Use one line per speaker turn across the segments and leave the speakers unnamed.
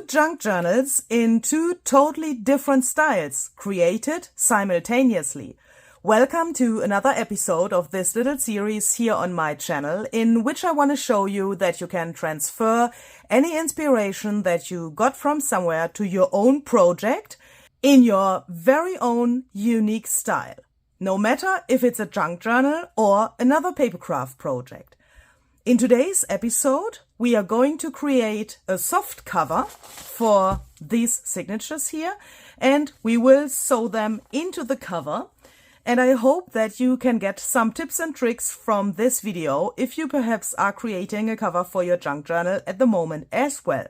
junk journals in two totally different styles, created simultaneously. Welcome to another episode of this little series here on my channel, in which I want to show you that you can transfer any inspiration that you got from somewhere to your own project in your very own unique style, no matter if it's a junk journal or another papercraft project. In today's episode, we are going to create a soft cover for these signatures here, and we will sew them into the cover. And I hope that you can get some tips and tricks from this video if you perhaps are creating a cover for your junk journal at the moment as well.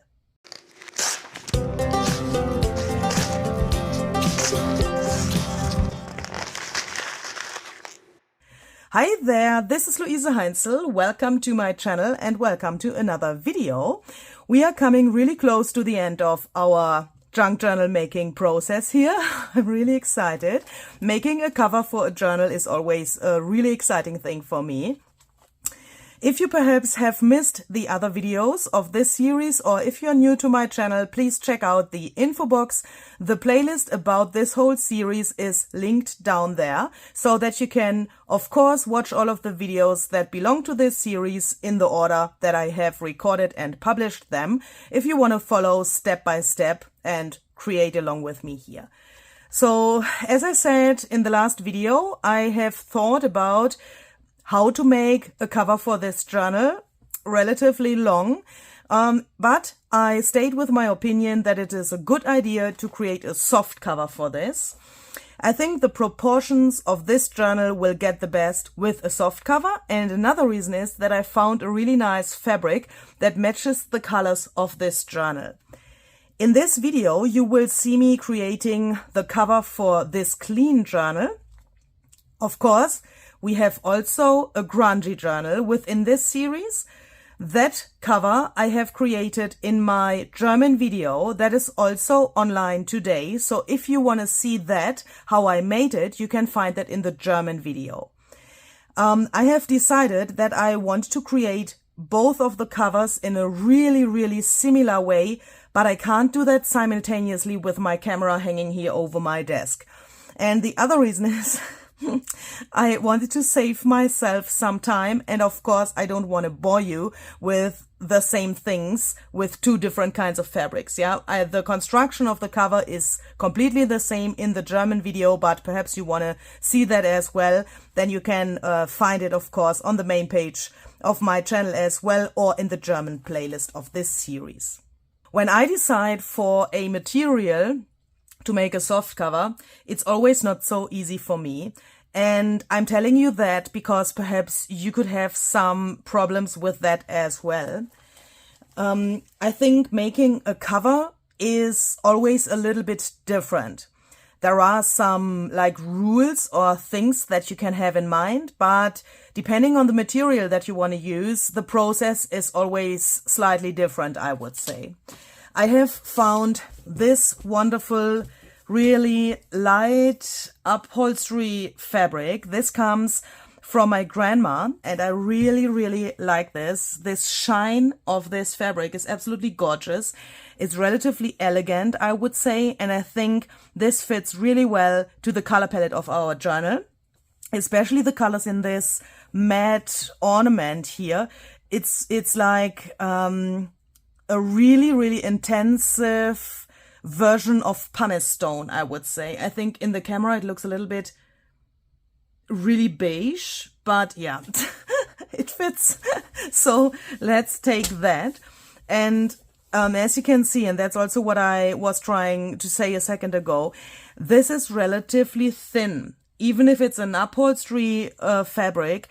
Hi there, this is Luise Heinzel. Welcome to my channel and welcome to another video. We are coming really close to the end of our junk journal making process here. I'm really excited. Making a cover for a journal is always a really exciting thing for me. If you perhaps have missed the other videos of this series, or if you're new to my channel, please check out the info box. The playlist about this whole series is linked down there, so that you can, of course, watch all of the videos that belong to this series in the order that I have recorded and published them, if you want to follow step by step and create along with me here. So, as I said in the last video, I have thought about how to make a cover for this journal, relatively long, but I stayed with my opinion that it is a good idea to create a soft cover for this. I think the proportions of this journal will get the best with a soft cover, and another reason is that I found a really nice fabric that matches the colors of this journal. In this video, you will see me creating the cover for this clean journal. Of course, we have also a grungy journal within this series. That cover I have created in my German video that is also online today. So if you want to see that, how I made it, you can find that in the German video. I have decided that I want to create both of the covers in a really similar way, but I can't do that simultaneously with my camera hanging here over my desk. And the other reason is I wanted to save myself some time, and of course I don't want to bore you with the same things with two different kinds of fabrics. The construction of the cover is completely the same in the German video, but perhaps you want to see that as well. Then you can find it, of course, on the main page of my channel as well, or in the German playlist of this series. When I decide for a material to make a soft cover, it's always not so easy for me. And I'm telling you that because perhaps you could have some problems with that as well. I think making a cover is always a little bit different. There are some rules or things that you can have in mind, but depending on the material that you want to use, the process is always slightly different, I would say. I have found this wonderful, really light upholstery fabric. This comes from my grandma, and I really like this. This shine of this fabric is absolutely gorgeous. It's relatively elegant, I would say, and I think this fits really well to the color palette of our journal, especially the colors in this matte ornament here. It's like a really intensive version of pumice stone, I would say. I think in the camera it looks a little bit really beige, but yeah, it fits. So let's take that. And as you can see, and that's also what I was trying to say a second ago, this is relatively thin. Even if it's an upholstery fabric,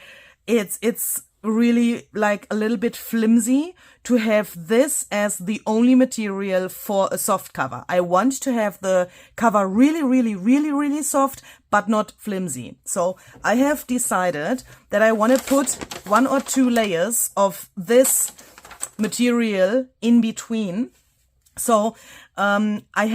it's really like a little bit flimsy to have this as the only material for a soft cover. I want to have the cover really soft, but not flimsy. So I have decided that I want to put 1 or 2 layers of this material in between. So I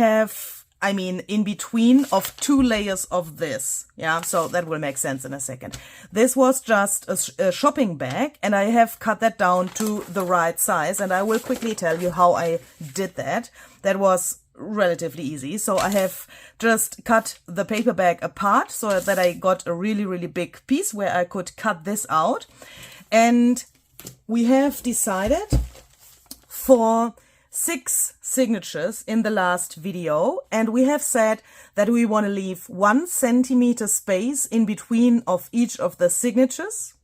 I mean, in between of 2 layers of this. Yeah, so that will make sense in a second. This was just a shopping bag, and I have cut that down to the right size, and I will quickly tell you how I did that. That was relatively easy. So I have just cut the paper bag apart so that I got a really, really big piece where I could cut this out. And we have decided for 6 signatures in the last video, and we have said that we want to leave 1 centimeter space in between of each of the signatures.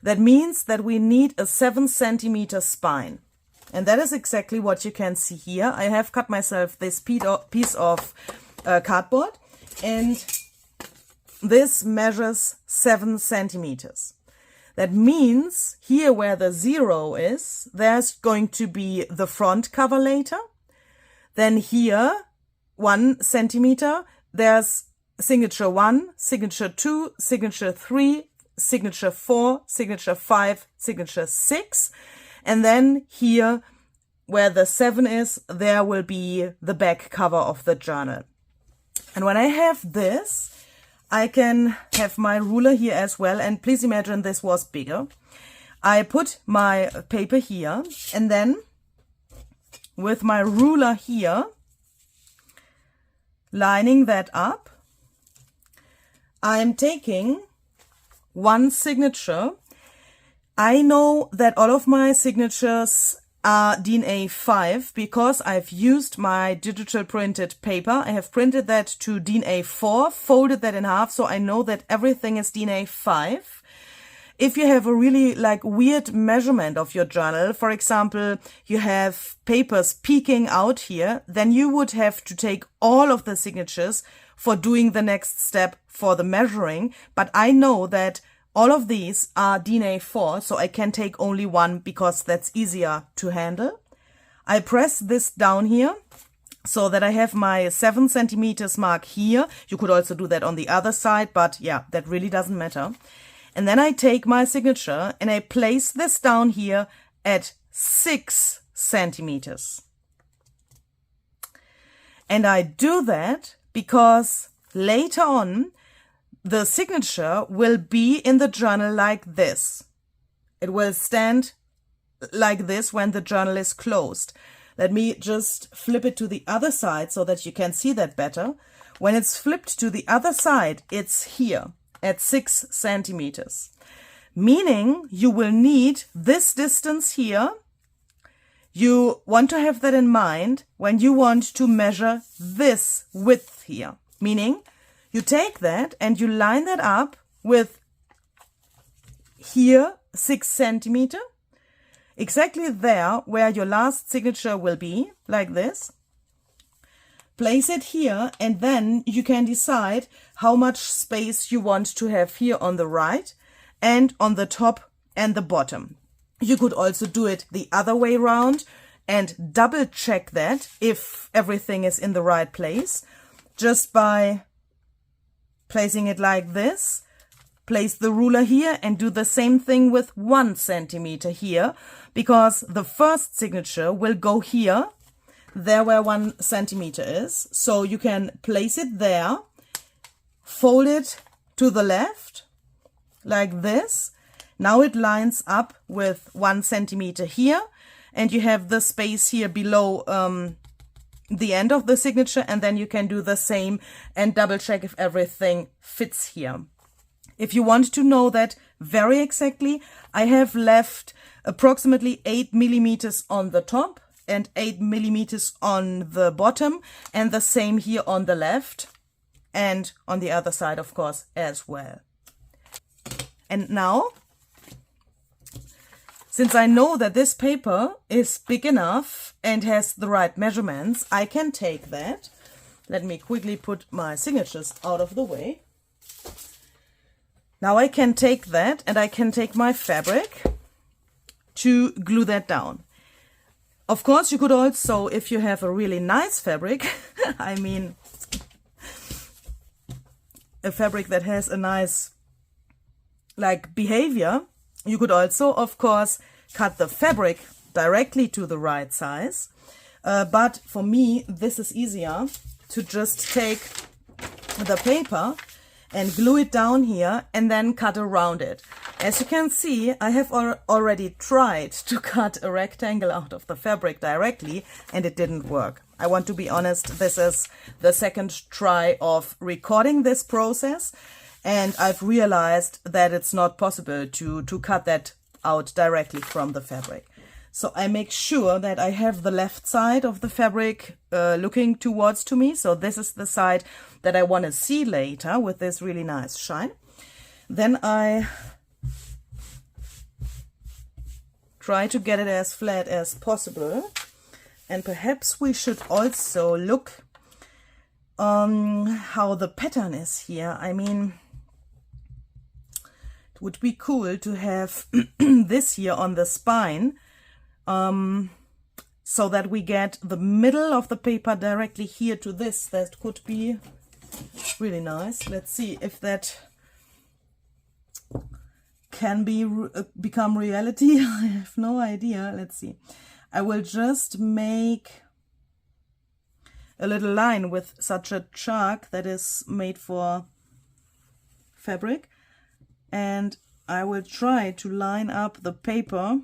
That means that we need a 7 centimeter spine. And that is exactly what you can see here. I have cut myself this piece of cardboard, and this measures 7 centimeters. That means here where the 0 is, there's going to be the front cover later. Then here, 1 centimeter, there's signature 1, signature 2, signature 3, signature 4, signature 5, signature 6. And then here, where the 7 is, there will be the back cover of the journal. And when I have this, I can have my ruler here as well, and please imagine this was bigger. I put my paper here, and then with my ruler here, lining that up, I'm taking 1 signature. I know that all of my signatures are DIN A5 because I've used my digital printed paper. I have printed that to DIN A4, folded that in half, so I know that everything is DIN A5. If you have a really weird measurement of your journal, for example, you have papers peeking out here, then you would have to take all of the signatures for doing the next step for the measuring. But I know that all of these are DIN A4, so I can take only 1 because that's easier to handle. I press this down here so that I have my 7 centimeters mark here. You could also do that on the other side, but yeah, that really doesn't matter. And then I take my signature and I place this down here at 6 centimeters. And I do that because later on, the signature will be in the journal like this. It will stand like this when the journal is closed. Let me just flip it to the other side so that you can see that better. When it's flipped to the other side, it's here at 6 centimeters. Meaning you will need this distance here. You want to have that in mind when you want to measure this width here. Meaning you take that and you line that up with here 6 centimeter, exactly there where your last signature will be, like this. Place it here, and then you can decide how much space you want to have here on the right and on the top and the bottom. You could also do it the other way around and double check that if everything is in the right place, just by placing it like this. Place the ruler here and do the same thing with 1 centimeter here, because the first signature will go here, there where 1 centimeter is. So you can place it there, fold it to the left like this. Now it lines up with 1 centimeter here, and you have the space here below the end of the signature, and then you can do the same and double check if everything fits here. If you want to know that very exactly, I have left approximately 8 millimeters on the top and 8 millimeters on the bottom, and the same here on the left and on the other side, of course, as well. And now, since I know that this paper is big enough and has the right measurements, I can take that. Let me quickly put my signatures out of the way. Now I can take that and I can take my fabric to glue that down. Of course, you could also, if you have a really nice fabric, I mean, a fabric that has a nice, behavior, you could also, of course, cut the fabric directly to the right size. But for me, this is easier to just take the paper and glue it down here and then cut around it. As you can see, I have already tried to cut a rectangle out of the fabric directly and it didn't work. I want to be honest, this is the second try of recording this process and I've realized that it's not possible to cut that out directly from the fabric. So I make sure that I have the left side of the fabric looking towards to me. So this is the side that I want to see later with this really nice shine. Then I try to get it as flat as possible. And perhaps we should also look on how the pattern is here. I mean, it would be cool to have this here on the spine, so that we get the middle of the paper directly here to this. That could be really nice. Let's see if that can become reality. I have no idea. Let's see. I will just make a little line with such a chalk that is made for fabric, and I will try to line up the paper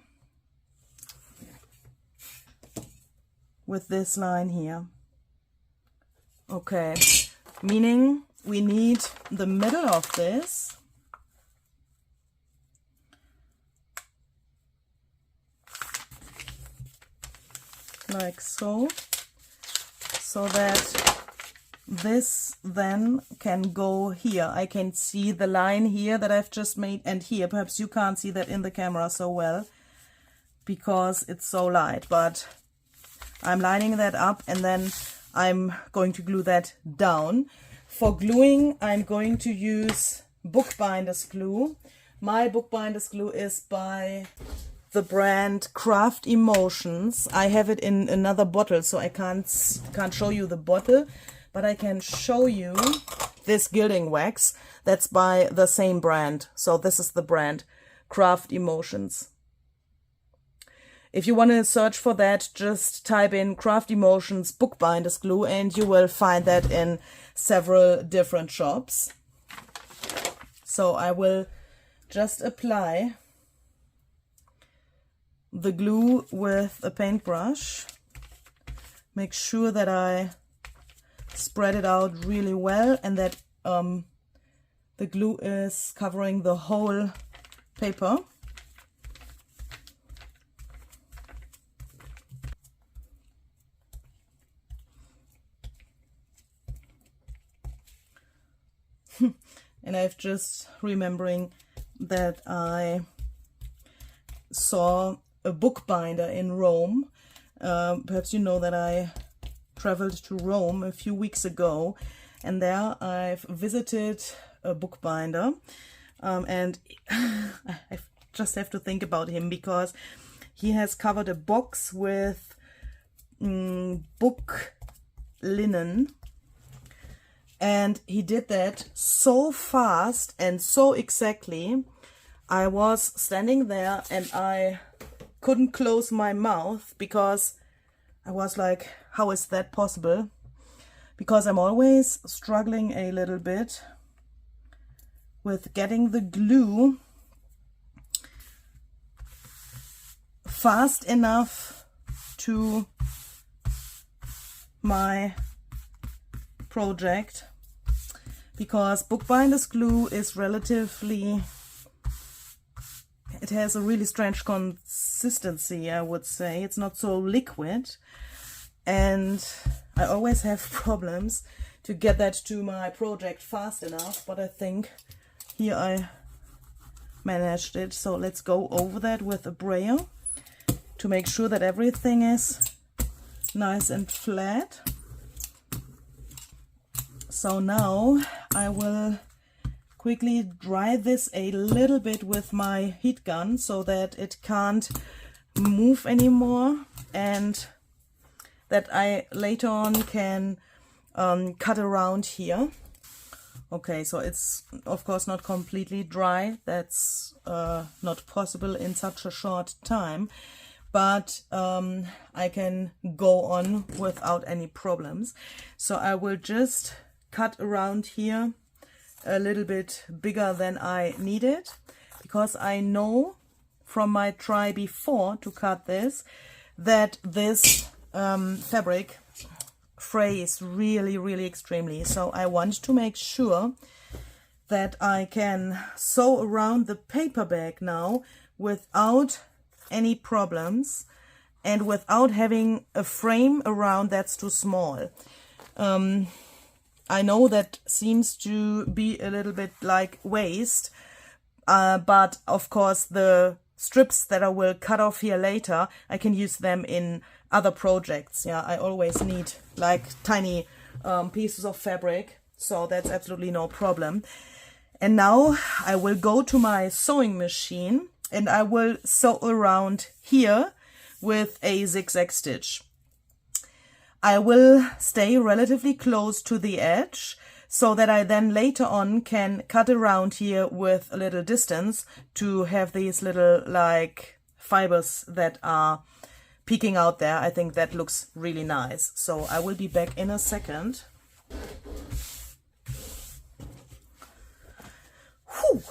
with this line here. Okay, meaning we need the middle of this like so, so that this then can go here. I can see the line here that I've just made, and here. Perhaps you can't see that in the camera so well because it's so light, but I'm lining that up and then I'm going to glue that down. For gluing, I'm going to use bookbinder's glue. My bookbinder's glue is by the brand Craft Emotions. I have it in another bottle, so I can't show you the bottle, but I can show you this gilding wax that's by the same brand. So this is the brand Craft Emotions. If you want to search for that, just type in Craft Emotions bookbinder's glue and you will find that in several different shops. So I will just apply the glue with a paintbrush. Make sure that I spread it out really well and that the glue is covering the whole paper. And I've just remembering that I saw a bookbinder in Rome. Perhaps you know that I traveled to Rome a few weeks ago, and there I've visited a bookbinder, and I just have to think about him because he has covered a box with book linen, and he did that so fast and so exactly. I was standing there and I couldn't close my mouth because I was like, how is that possible? Because I'm always struggling a little bit with getting the glue fast enough to my project, because bookbinder's glue is relatively, it has a really strange consistency, I would say. It's not so liquid, and I always have problems to get that to my project fast enough, but I think here I managed it. So let's go over that with a brayer to make sure that everything is nice and flat. So now I will quickly dry this a little bit with my heat gun so that it can't move anymore, and that I later on can cut around here. Okay, so it's of course not completely dry. That's not possible in such a short time. but I can go on without any problems. So I will just cut around here a little bit bigger than I needed, because I know from my try before to cut this that this fabric frays really extremely. So I want to make sure that I can sew around the paper bag now without any problems and without having a frame around that's too small. I know that seems to be a little bit like waste, but of course the strips that I will cut off here later, I can use them in other projects. Yeah, I always need like tiny pieces of fabric, so that's absolutely no problem. And now I will go to my sewing machine and I will sew around here with a zigzag stitch. I will stay relatively close to the edge so that I then later on can cut around here with a little distance to have these little like fibers that are peeking out there. I think that looks really nice. So I will be back in a second. Whew.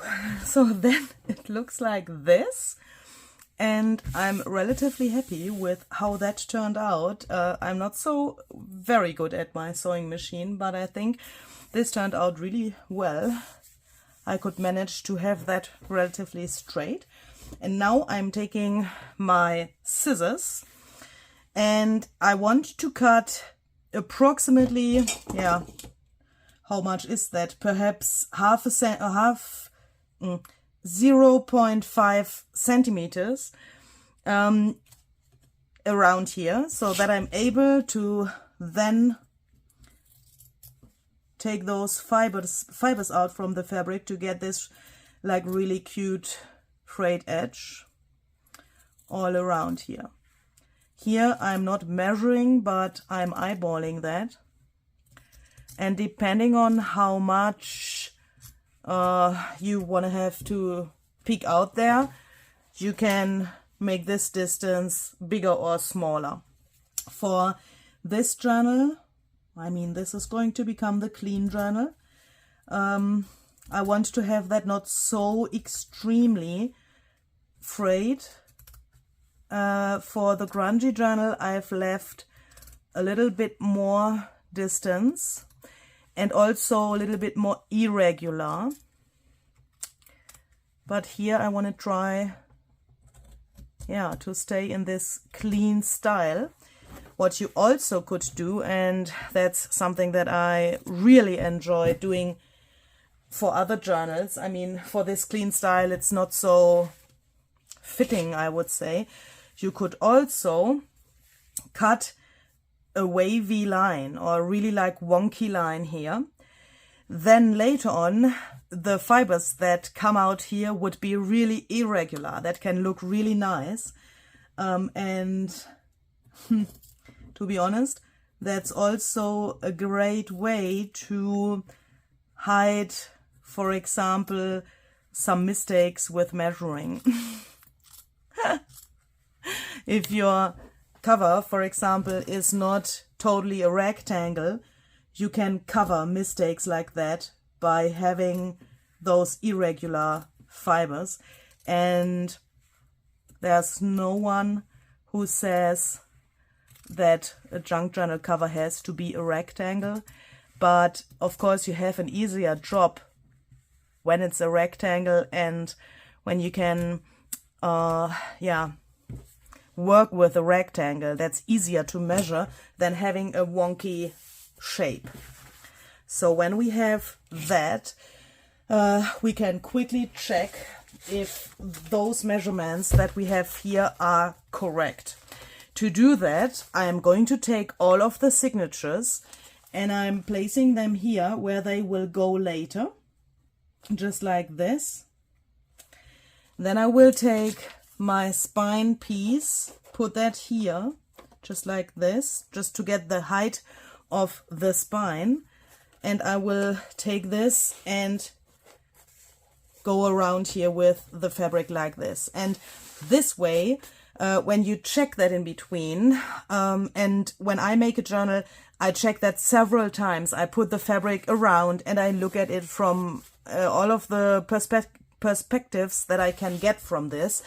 So then it looks like this, and I'm relatively happy with how that turned out. I'm not so very good at my sewing machine, but I think this turned out really well. I could manage to have that relatively straight. And now I'm taking my scissors and I want to cut approximately, yeah, how much is that? Perhaps 0.5 centimeters around here, so that I'm able to then take those fibers out from the fabric to get this like really cute frayed edge all around here. Here I'm not measuring, but I'm eyeballing that. And depending on how much you want to have to peek out there, you can make this distance bigger or smaller. For this journal, I mean, this is going to become the clean journal. I want to have that not so extremely frayed. For the grungy journal, I've left a little bit more distance and also a little bit more irregular. But here I want to try, yeah, to stay in this clean style. What you also could do, and that's something that I really enjoy doing for other journals. I mean, for this clean style, it's not so fitting, I would say. You could also cut a wavy line or really like wonky line here. Then later on, the fibers that come out here would be really irregular. That can look really nice. And to be honest, that's also a great way to hide, for example, some mistakes with measuring. If your cover, for example, is not totally a rectangle, you can cover mistakes like that by having those irregular fibers. And there's no one who says that a junk journal cover has to be a rectangle, but of course you have an easier job when it's a rectangle and when you can work with a rectangle. That's easier to measure than having a wonky shape. So when we have that, we can quickly check if those measurements that we have here are correct. To do that, I am going to take all of the signatures and I'm placing them here where they will go later, just like this. Then I will take my spine piece, put that here, just like this, just to get the height of the spine. And I will take this and go around here with the fabric like this. And this way, when you check that in between, and when I make a journal, I check that several times. I put the fabric around and I look at it from all of the perspectives that I can get from this,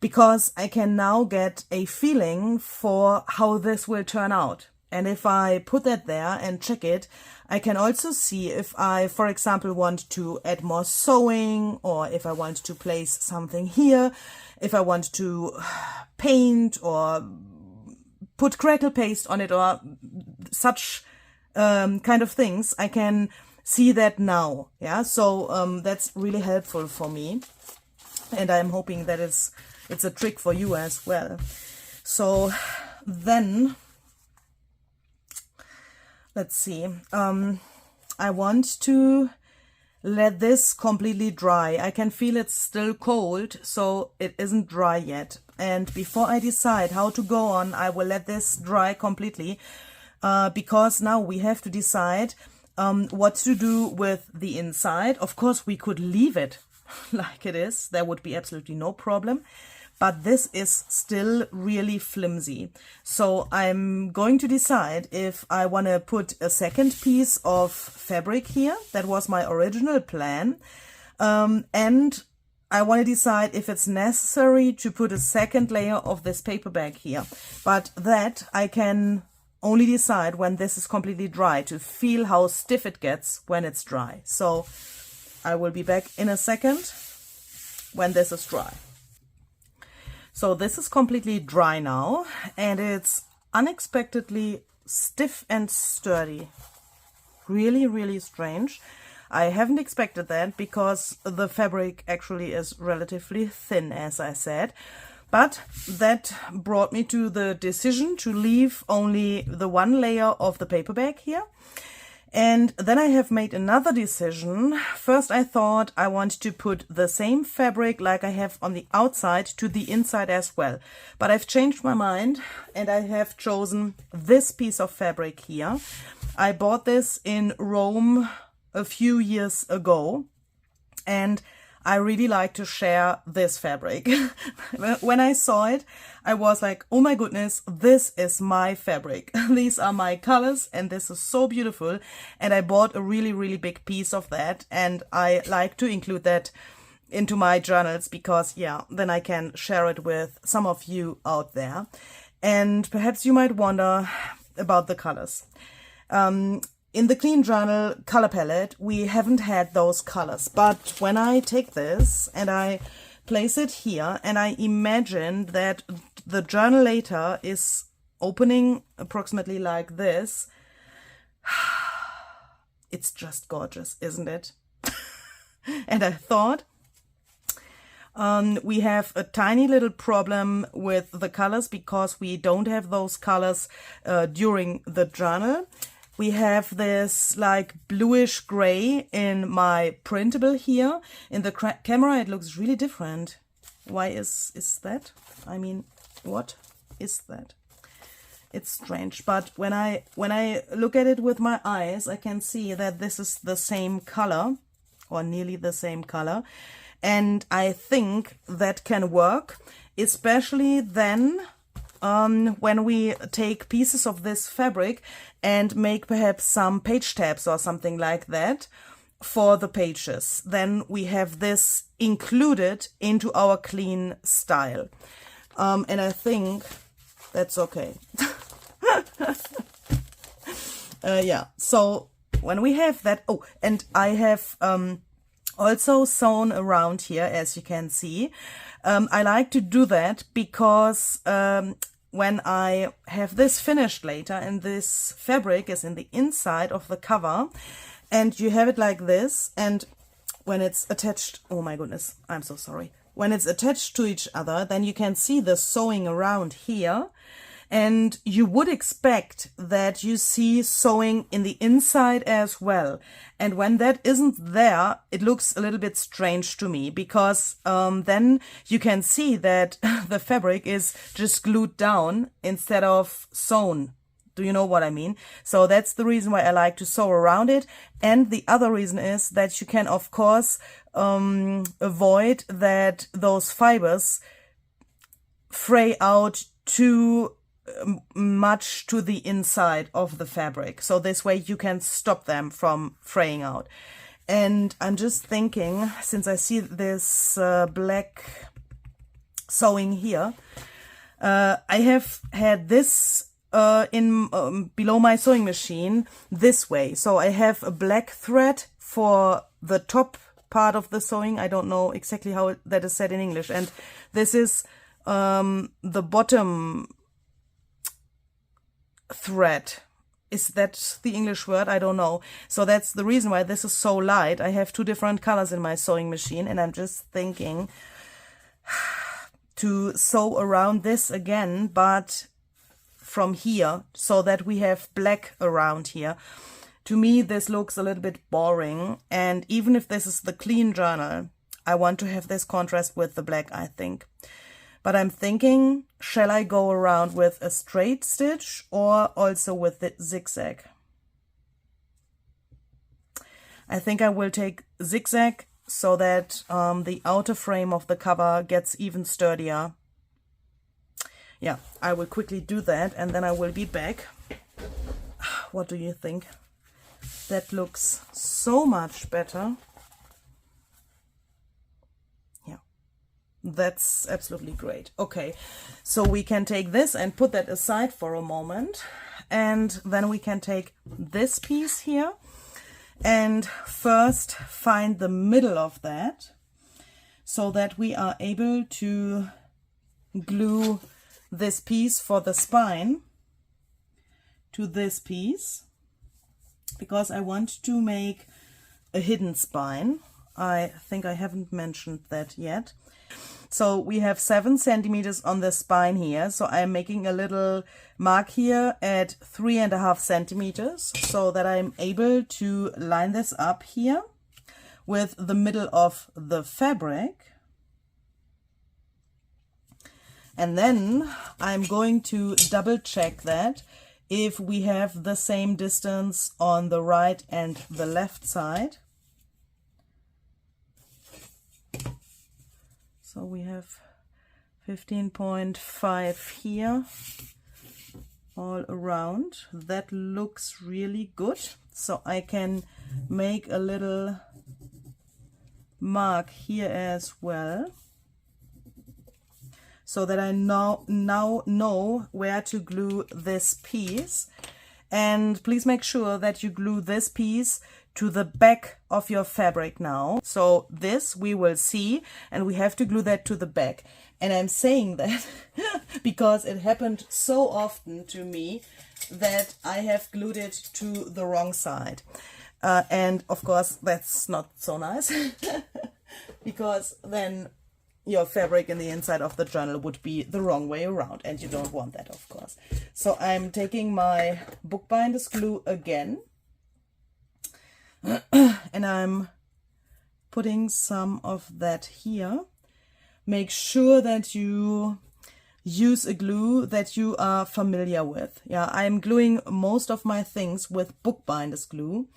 because I can now get a feeling for how this will turn out. And if I put that there and check it, I can also see if I, for example, want to add more sewing, or if I want to place something here, if I want to paint or put crackle paste on it or such kind of things. I can see that now. Yeah, so that's really helpful for me. And I'm hoping that it's a trick for you as well. So then, let's see, I want to let this completely dry. I can feel it's still cold, so it isn't dry yet. And before I decide how to go on, I will let this dry completely, because now we have to decide what to do with the inside. Of course, we could leave it like it is. There would be absolutely no problem. But this is still really flimsy. So I'm going to decide if I want to put a second piece of fabric here. That was my original plan. And I want to decide if it's necessary to put a second layer of this paper bag here. But that I can only decide when this is completely dry, to feel how stiff it gets when it's dry. So I will be back in a second when this is dry. So this is completely dry now, and it's unexpectedly stiff and sturdy. Really, really strange. I haven't expected that, because the fabric actually is relatively thin, as I said. But that brought me to the decision to leave only the one layer of the paper bag here. And then I have made another decision. First, I thought I want to put the same fabric like I have on the outside to the inside as well. But I've changed my mind, and I have chosen this piece of fabric here. I bought this in Rome a few years ago, and I really like to share this fabric. When I saw it, I was like, oh my goodness, this is my fabric. These are my colors, and this is so beautiful. And I bought a really, really big piece of that, and I like to include that into my journals, because yeah, then I can share it with some of you out there. And perhaps you might wonder about the colors. In the Clean Journal color palette, we haven't had those colors. But when I take this and I place it here, and I imagine that the journal later is opening approximately like this, it's just gorgeous, isn't it? And I thought, we have a tiny little problem with the colors, because we don't have those colors during the journal. We have this like bluish gray in my printable here. In the camera it looks really different. Why is that? I mean, what is that? It's strange, but when I look at it with my eyes, I can see that this is the same color, or nearly the same color. And I think that can work, especially then when we take pieces of this fabric and make perhaps some page tabs or something like that for the pages. Then we have this included into our clean style. And I think that's okay. Yeah, so when we have that, oh, and I have also sewn around here, as you can see. I like to do that because when I have this finished later, and this fabric is in the inside of the cover, and you have it like this, and when it's attached, oh my goodness, I'm so sorry. When it's attached to each other, then you can see the sewing around here. And you would expect that you see sewing in the inside as well. And when that isn't there, it looks a little bit strange to me, because then you can see that the fabric is just glued down instead of sewn. Do you know what I mean? So that's the reason why I like to sew around it. And the other reason is that you can, of course, avoid that those fibers fray out too much to the inside of the fabric. So this way you can stop them from fraying out. And I'm just thinking, since I see this black sewing here, I have had this below my sewing machine this way. So I have a black thread for the top part of the sewing. I don't know exactly how that is said in English. And this is the bottom thread. Is that the English word? I don't know. So that's the reason why this is so light. I have two different colors in my sewing machine, and I'm just thinking to sew around this again, but from here, so that we have black around here. To me, this looks a little bit boring, and even if this is the clean journal, I want to have this contrast with the black, I think. But I'm thinking, shall I go around with a straight stitch or also with the zigzag? I think I will take zigzag so that the outer frame of the cover gets even sturdier. Yeah, I will quickly do that and then I will be back. What do you think? That looks so much better. That's absolutely great. Okay, so we can take this and put that aside for a moment, and then we can take this piece here and first find the middle of that so that we are able to glue this piece for the spine to this piece, because I want to make a hidden spine. I think I haven't mentioned that yet. So we have 7 centimeters on the spine here. So I'm making a little mark here at 3.5 centimeters so that I'm able to line this up here with the middle of the fabric. And then I'm going to double check that if we have the same distance on the right and the left side. So we have 15.5 here all around. That looks really good. So I can make a little mark here as well, so that I now know where to glue this piece. And please make sure that you glue this piece to the back of your fabric now. So this we will see, and we have to glue that to the back. And I'm saying that because it happened so often to me that I have glued it to the wrong side. And of course that's not so nice because then your fabric in the inside of the journal would be the wrong way around, and you don't want that, of course. So I'm taking my bookbinder's glue again, and I'm putting some of that here. Make sure that you use a glue that you are familiar with. Yeah, I'm gluing most of my things with bookbinder's glue,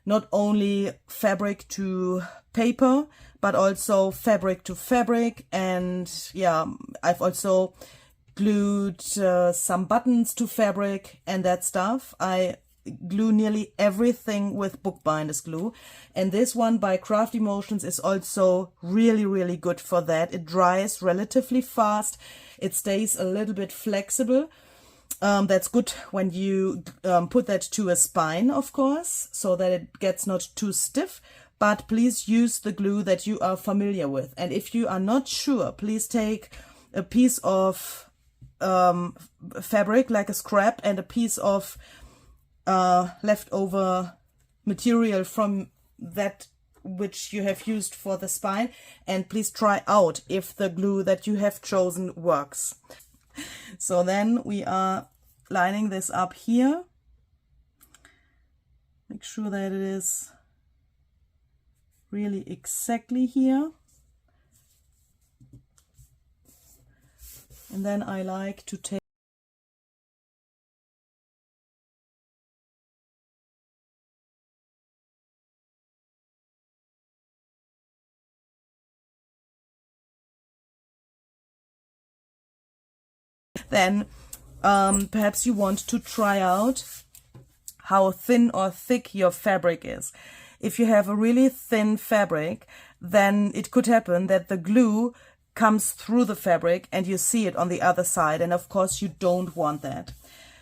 not only fabric to paper, but also fabric to fabric. And yeah, I've also glued some buttons to fabric and that stuff. I glue nearly everything with bookbinder's glue, and this one by Craft Emotions is also really good for that. It dries relatively fast, it stays a little bit flexible. That's good when you put that to a spine, of course, so that it gets not too stiff. But please use the glue that you are familiar with, and if you are not sure, please take a piece of fabric like a scrap and a piece of leftover material from that which you have used for the spine, and please try out if the glue that you have chosen works. So then we are lining this up here. Make sure that it is really exactly here. And then I like to take then perhaps you want to try out how thin or thick your fabric is. If you have a really thin fabric, then it could happen that the glue comes through the fabric and you see it on the other side, and of course you don't want that.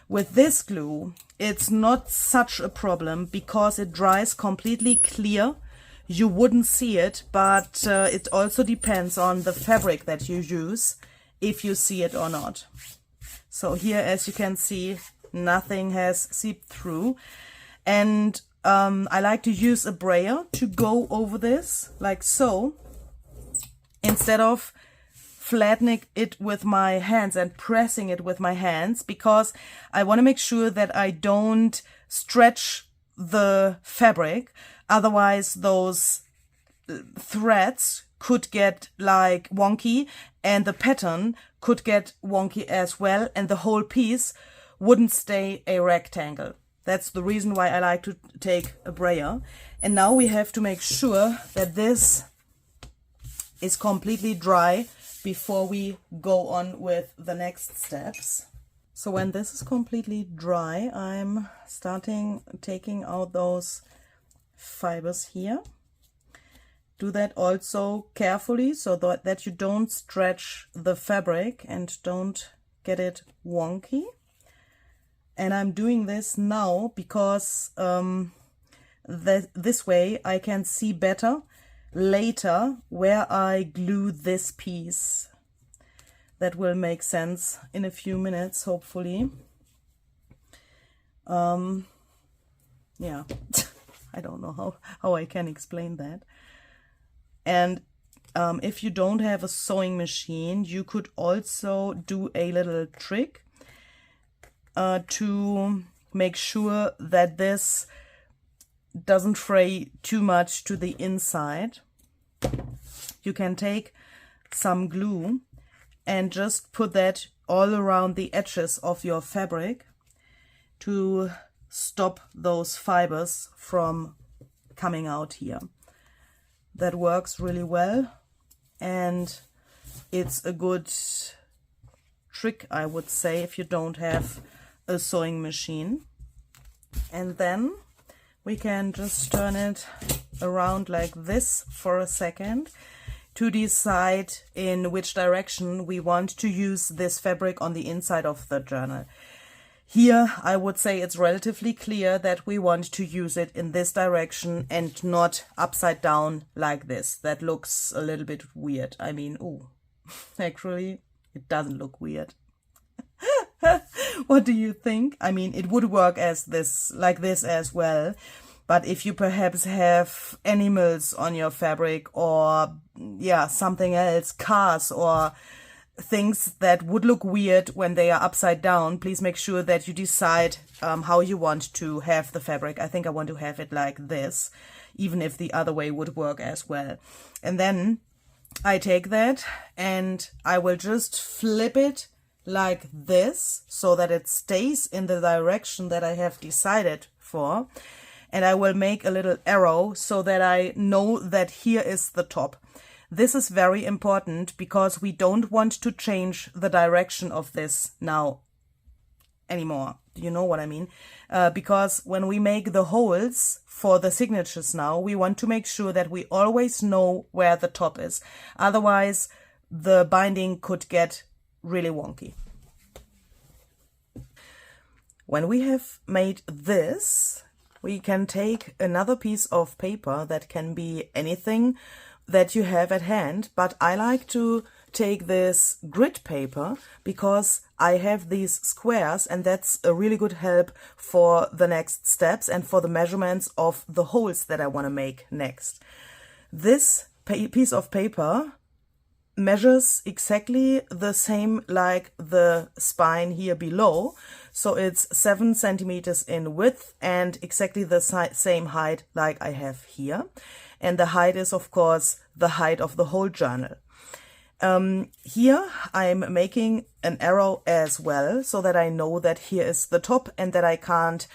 With this glue, it's not such a problem because it dries completely clear. You wouldn't see it, but it also depends on the fabric that you use, if you see it or not. So here, as you can see, nothing has seeped through. And I like to use a brayer to go over this, like so, instead of flattening it with my hands and pressing it with my hands, because I want to make sure that I don't stretch the fabric. Otherwise, those threads could get like wonky and the pattern could get wonky as well, and the whole piece wouldn't stay a rectangle. That's the reason why I like to take a brayer. And now we have to make sure that this is completely dry before we go on with the next steps. So when this is completely dry, I'm taking out those fibers here. Do that also carefully so that you don't stretch the fabric and don't get it wonky. And I'm doing this now because this way I can see better later where I glue this piece. That will make sense in a few minutes, hopefully. Yeah, I don't know how I can explain that. And if you don't have a sewing machine, you could also do a little trick to make sure that this doesn't fray too much to the inside. You can take some glue and just put that all around the edges of your fabric to stop those fibers from coming out here. That works really well, and it's a good trick, I would say, if you don't have a sewing machine. And then we can just turn it around like this for a second to decide in which direction we want to use this fabric on the inside of the journal. Here, I would say it's relatively clear that we want to use it in this direction and not upside down like this. That looks a little bit weird. I mean, ooh, actually, it doesn't look weird. What do you think? I mean, it would work as this, like this as well. But if you perhaps have animals on your fabric, or yeah, something else, cars or things that would look weird when they are upside down, please make sure that you decide how you want to have the fabric. I think I want to have it like this, even if the other way would work as well. And then I take that and I will just flip it like this so that it stays in the direction that I have decided for. And I will make a little arrow so that I know that here is the top. This is very important because we don't want to change the direction of this now anymore. Do you know what I mean? Because when we make the holes for the signatures now, we want to make sure that we always know where the top is. Otherwise, the binding could get really wonky. When we have made this, we can take another piece of paper that can be anything that you have at hand, but I like to take this grid paper because I have these squares, and that's a really good help for the next steps and for the measurements of the holes that I want to make next. This piece of paper measures exactly the same like the spine here below, so it's 7 centimeters in width and exactly the same height like I have here. And the height is, of course, the height of the whole journal. Here I'm making an arrow as well, so that I know that here is the top and that I can't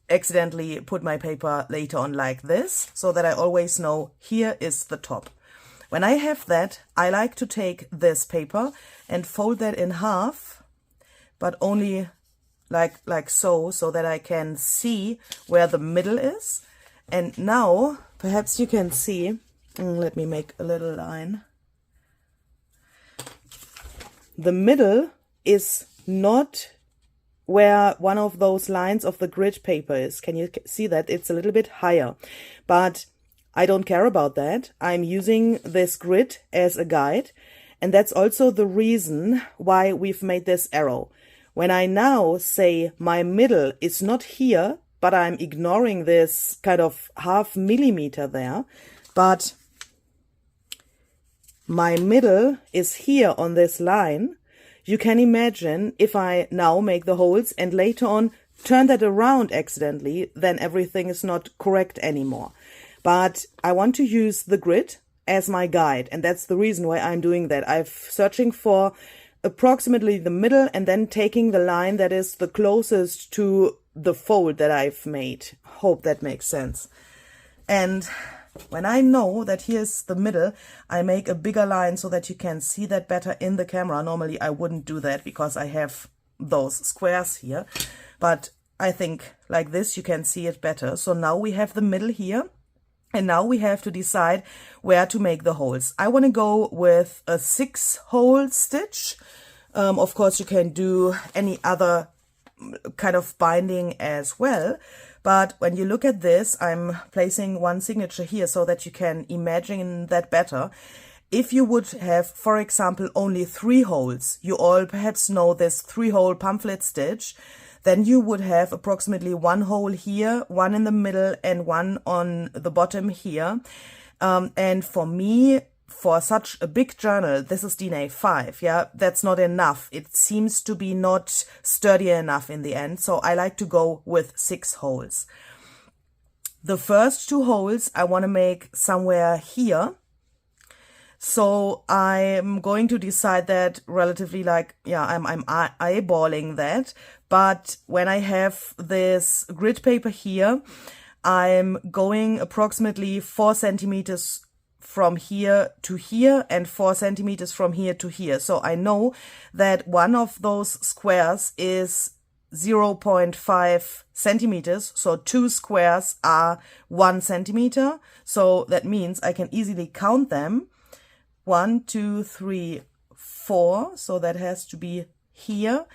accidentally put my paper later on like this, so that I always know here is the top. When I have that, I like to take this paper and fold that in half but only like so that I can see where the middle is. And now perhaps you can see, let me make a little line. The middle is not where one of those lines of the grid paper is. Can you see that? It's a little bit higher, but I don't care about that. I'm using this grid as a guide, and that's also the reason why we've made this arrow. When I now say my middle is not here, but I'm ignoring this kind of ½ millimeter there, but my middle is here on this line. You can imagine if I now make the holes and later on turn that around accidentally, then everything is not correct anymore. But I want to use the grid as my guide, and that's the reason why I'm doing that. I'm searching for approximately the middle and then taking the line that is the closest to the fold that I've made. Hope that makes sense. And when I know that here's the middle, I make a bigger line so that you can see that better in the camera. Normally I wouldn't do that because I have those squares here, but I think like this you can see it better. So now we have the middle here, and now we have to decide where to make the holes. I want to go with a 6-hole stitch. Of course you can do any other kind of binding as well. But when you look at this, I'm placing one signature here so that you can imagine that better. If you would have, for example, only 3 holes, you all perhaps know this 3-hole pamphlet stitch, then you would have approximately 1 hole here, 1 in the middle, and 1 on the bottom here. And for me, for such a big journal, this is DNA 5, yeah, that's not enough. It seems to be not sturdy enough in the end, so I like to go with 6 holes. The first 2 holes I want to make somewhere here, so I'm going to decide that relatively I'm eyeballing that, but when I have this grid paper here, I'm going approximately 4 centimeters from here to here and 4 centimeters from here to here. So I know that one of those squares is 0.5 centimeters. So 2 squares are 1 centimeter. So that means I can easily count them. 1, 2, 3, 4. So that has to be here.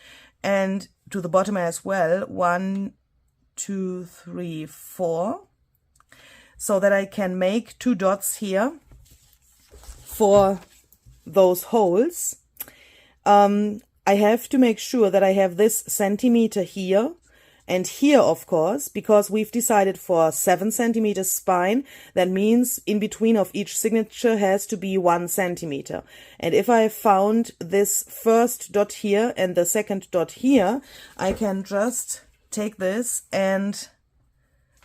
And to the bottom as well. 1, 2, 3, 4. So that I can make 2 dots here for those holes. I have to make sure that I have this centimeter here and here, of course, because we've decided for 7 centimeters spine. That means in between of each signature has to be 1 centimeter. And if I found this first dot here and the second dot here, I can just take this and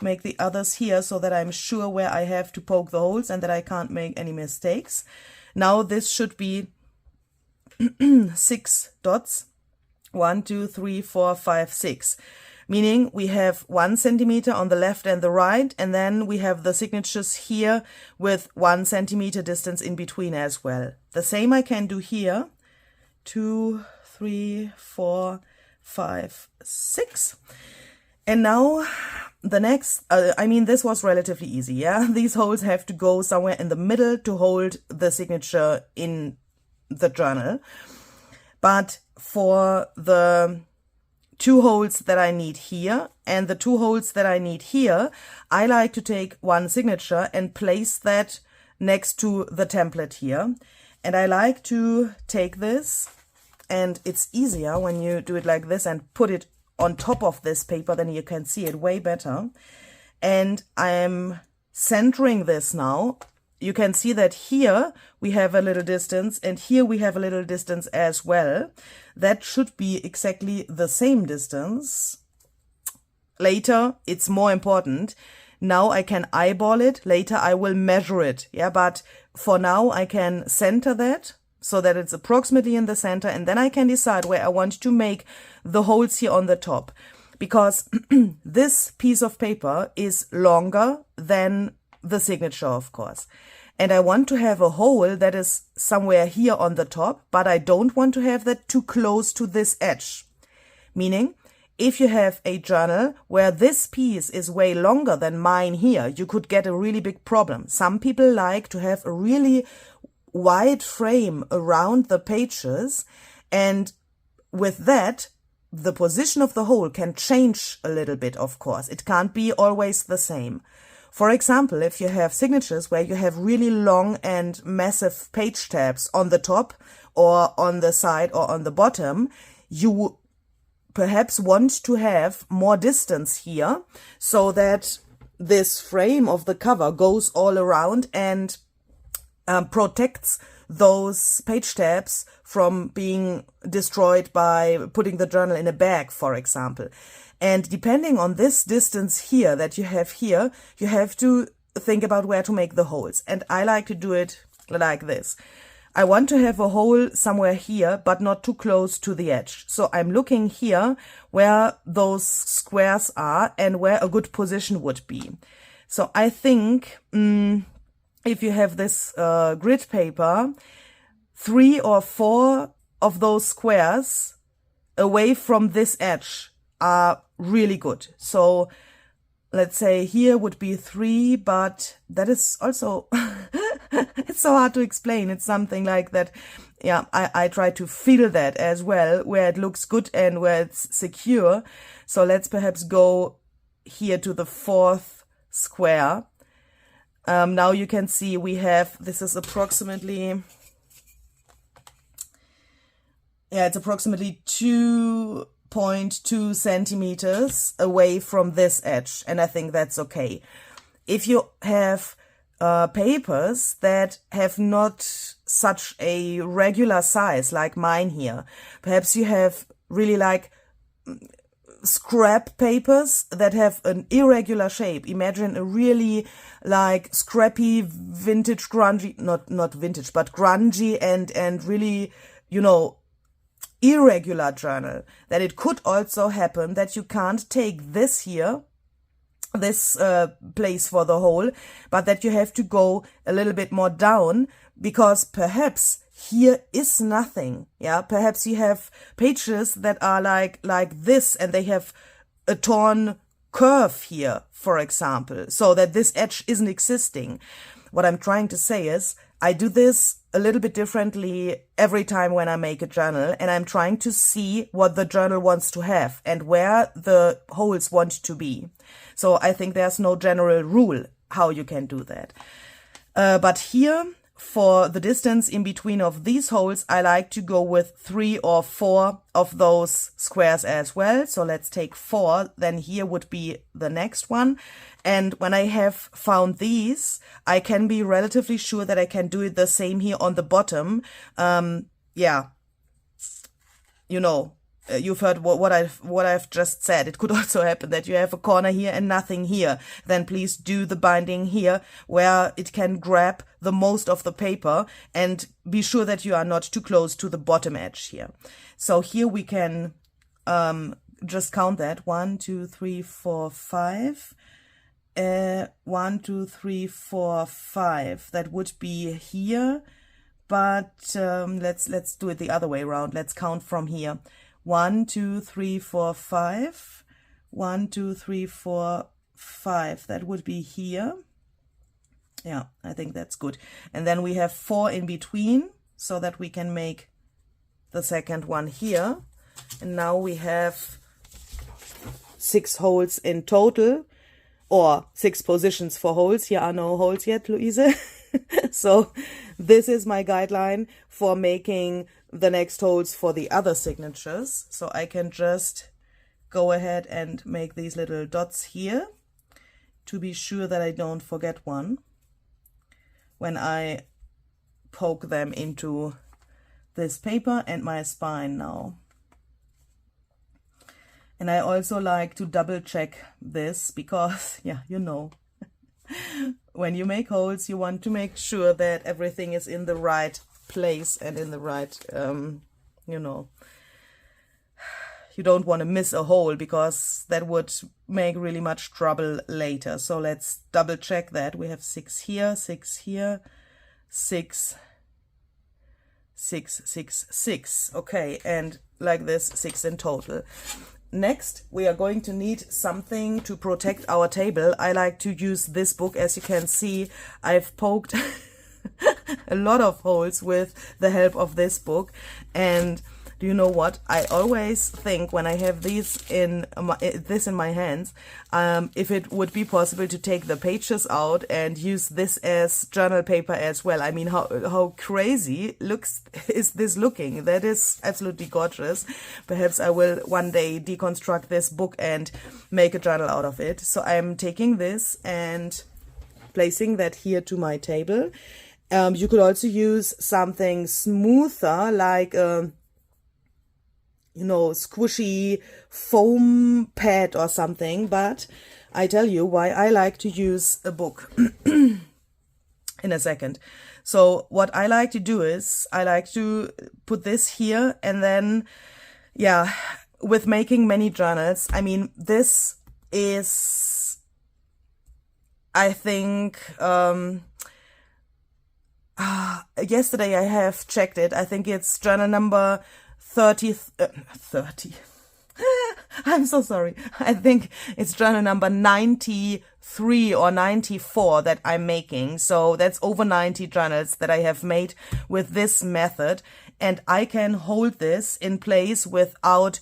make the others here so that I'm sure where I have to poke the holes and that I can't make any mistakes. Now this should be 6 dots. 1, 2, 3, 4, 5, 6. Meaning we have 1 centimeter on the left and the right, and then we have the signatures here with 1 centimeter distance in between as well. The same I can do here. 2, 3, 4, 5, 6. And now the next, this was relatively easy, yeah? These holes have to go somewhere in the middle to hold the signature in the journal. But for the 2 holes that I need here and the 2 holes that I need here, I like to take one signature and place that next to the template here. And I like to take this, and it's easier when you do it like this and put it on top of this paper, then you can see it way better. And I'm centering this now. You can see that here we have a little distance and here we have a little distance as well. That should be exactly the same distance. Later, it's more important. Now I can eyeball it. Later I will measure it. Yeah, but for now I can center that so that it's approximately in the center, and then I can decide where I want to make the holes here on the top, because this piece of paper is longer than the signature, of course. And I want to have a hole that is somewhere here on the top, but I don't want to have that too close to this edge. Meaning, if you have a journal where this piece is way longer than mine here, you could get a really big problem. Some people like to have a really wide frame around the pages, and with that, the position of the hole can change a little bit, of course. It can't be always the same. For example, if you have signatures where you have really long and massive page tabs on the top or on the side or on the bottom, you perhaps want to have more distance here so that this frame of the cover goes all around and protects those page tabs from being destroyed by putting the journal in a bag, for example. And depending on this distance here that you have here, you have to think about where to make the holes. And I like to do it like this. I want to have a hole somewhere here, but not too close to the edge. So I'm looking here where those squares are and where a good position would be. So I think if you have this grid paper, 3 or 4 of those squares away from this edge are really good. So let's say here would be 3, but that is also, it's so hard to explain. It's something like that. Yeah, I try to feel that as well, where it looks good and where it's secure. So let's perhaps go here to the 4th square. Now you can see we have, this is approximately, it's approximately 2.2 centimeters away from this edge, and I think that's okay. If you have papers that have not such a regular size like mine here, perhaps you have really like scrap papers that have an irregular shape. Imagine a really like scrappy vintage grungy, not vintage, but grungy and really, you know, irregular journal. That it could also happen that you can't take this here, this place for the hole, but that you have to go a little bit more down, because perhaps here is nothing. Yeah, perhaps you have pages that are like this and they have a torn curve here, for example, so that this edge isn't existing. What I'm trying to say is I do this a little bit differently every time when I make a journal, and I'm trying to see what the journal wants to have and where the holes want to be. So I think there's no general rule how you can do that. But here, for the distance in between of these holes, I like to go with 3 or 4 of those squares as well. So let's take 4, then here would be the next one. And when I have found these, I can be relatively sure that I can do it the same here on the bottom. Yeah, you know, you've heard what I've just said. It could also happen that you have a corner here and nothing here. Then please do the binding here where it can grab the most of the paper, and be sure that you are not too close to the bottom edge here. So here we can just count that 1, 2, 3, 4, 5. 1, 2, 3, 4, 5. That would be here, but let's do it the other way around. Let's count from here. 1, 2, 3, 4, 5. 1, 2, 3, 4, 5. That would be here. Yeah, I think that's good. And then we have 4 in between so that we can make the second one here. And now we have 6 holes in total, or 6 positions for holes. Here are no holes yet, Louise. So this is my guideline for making the next holes for the other signatures. So I can just go ahead and make these little dots here to be sure that I don't forget one when I poke them into this paper and my spine now. And I also like to double check this because, yeah, you know, when you make holes, you want to make sure that everything is in the right place and in the right, you know, you don't want to miss a hole because that would make really much trouble later. So let's double check that. We have 6 here, 6 here, 6, 6, 6, 6. Okay, and like this, 6 in total. Next, we are going to need something to protect our table. I like to use this book. As you can see, I've poked a lot of holes with the help of this book. And do you know what? I always think when I have this in my hands, if it would be possible to take the pages out and use this as journal paper as well. I mean, how crazy is this looking? That is absolutely gorgeous. Perhaps I will one day deconstruct this book and make a journal out of it. So I'm taking this and placing that here to my table. You could also use something smoother, like squishy foam pad or something, but I tell you why I like to use a book in a second. So what I like to do is I like to put this here, and then, yeah, with making many journals, I mean, this is, I think, yesterday I have checked it. I think it's journal number 30. I'm so sorry. I think it's journal number 93 or 94 that I'm making. So that's over 90 journals that I have made with this method. And I can hold this in place without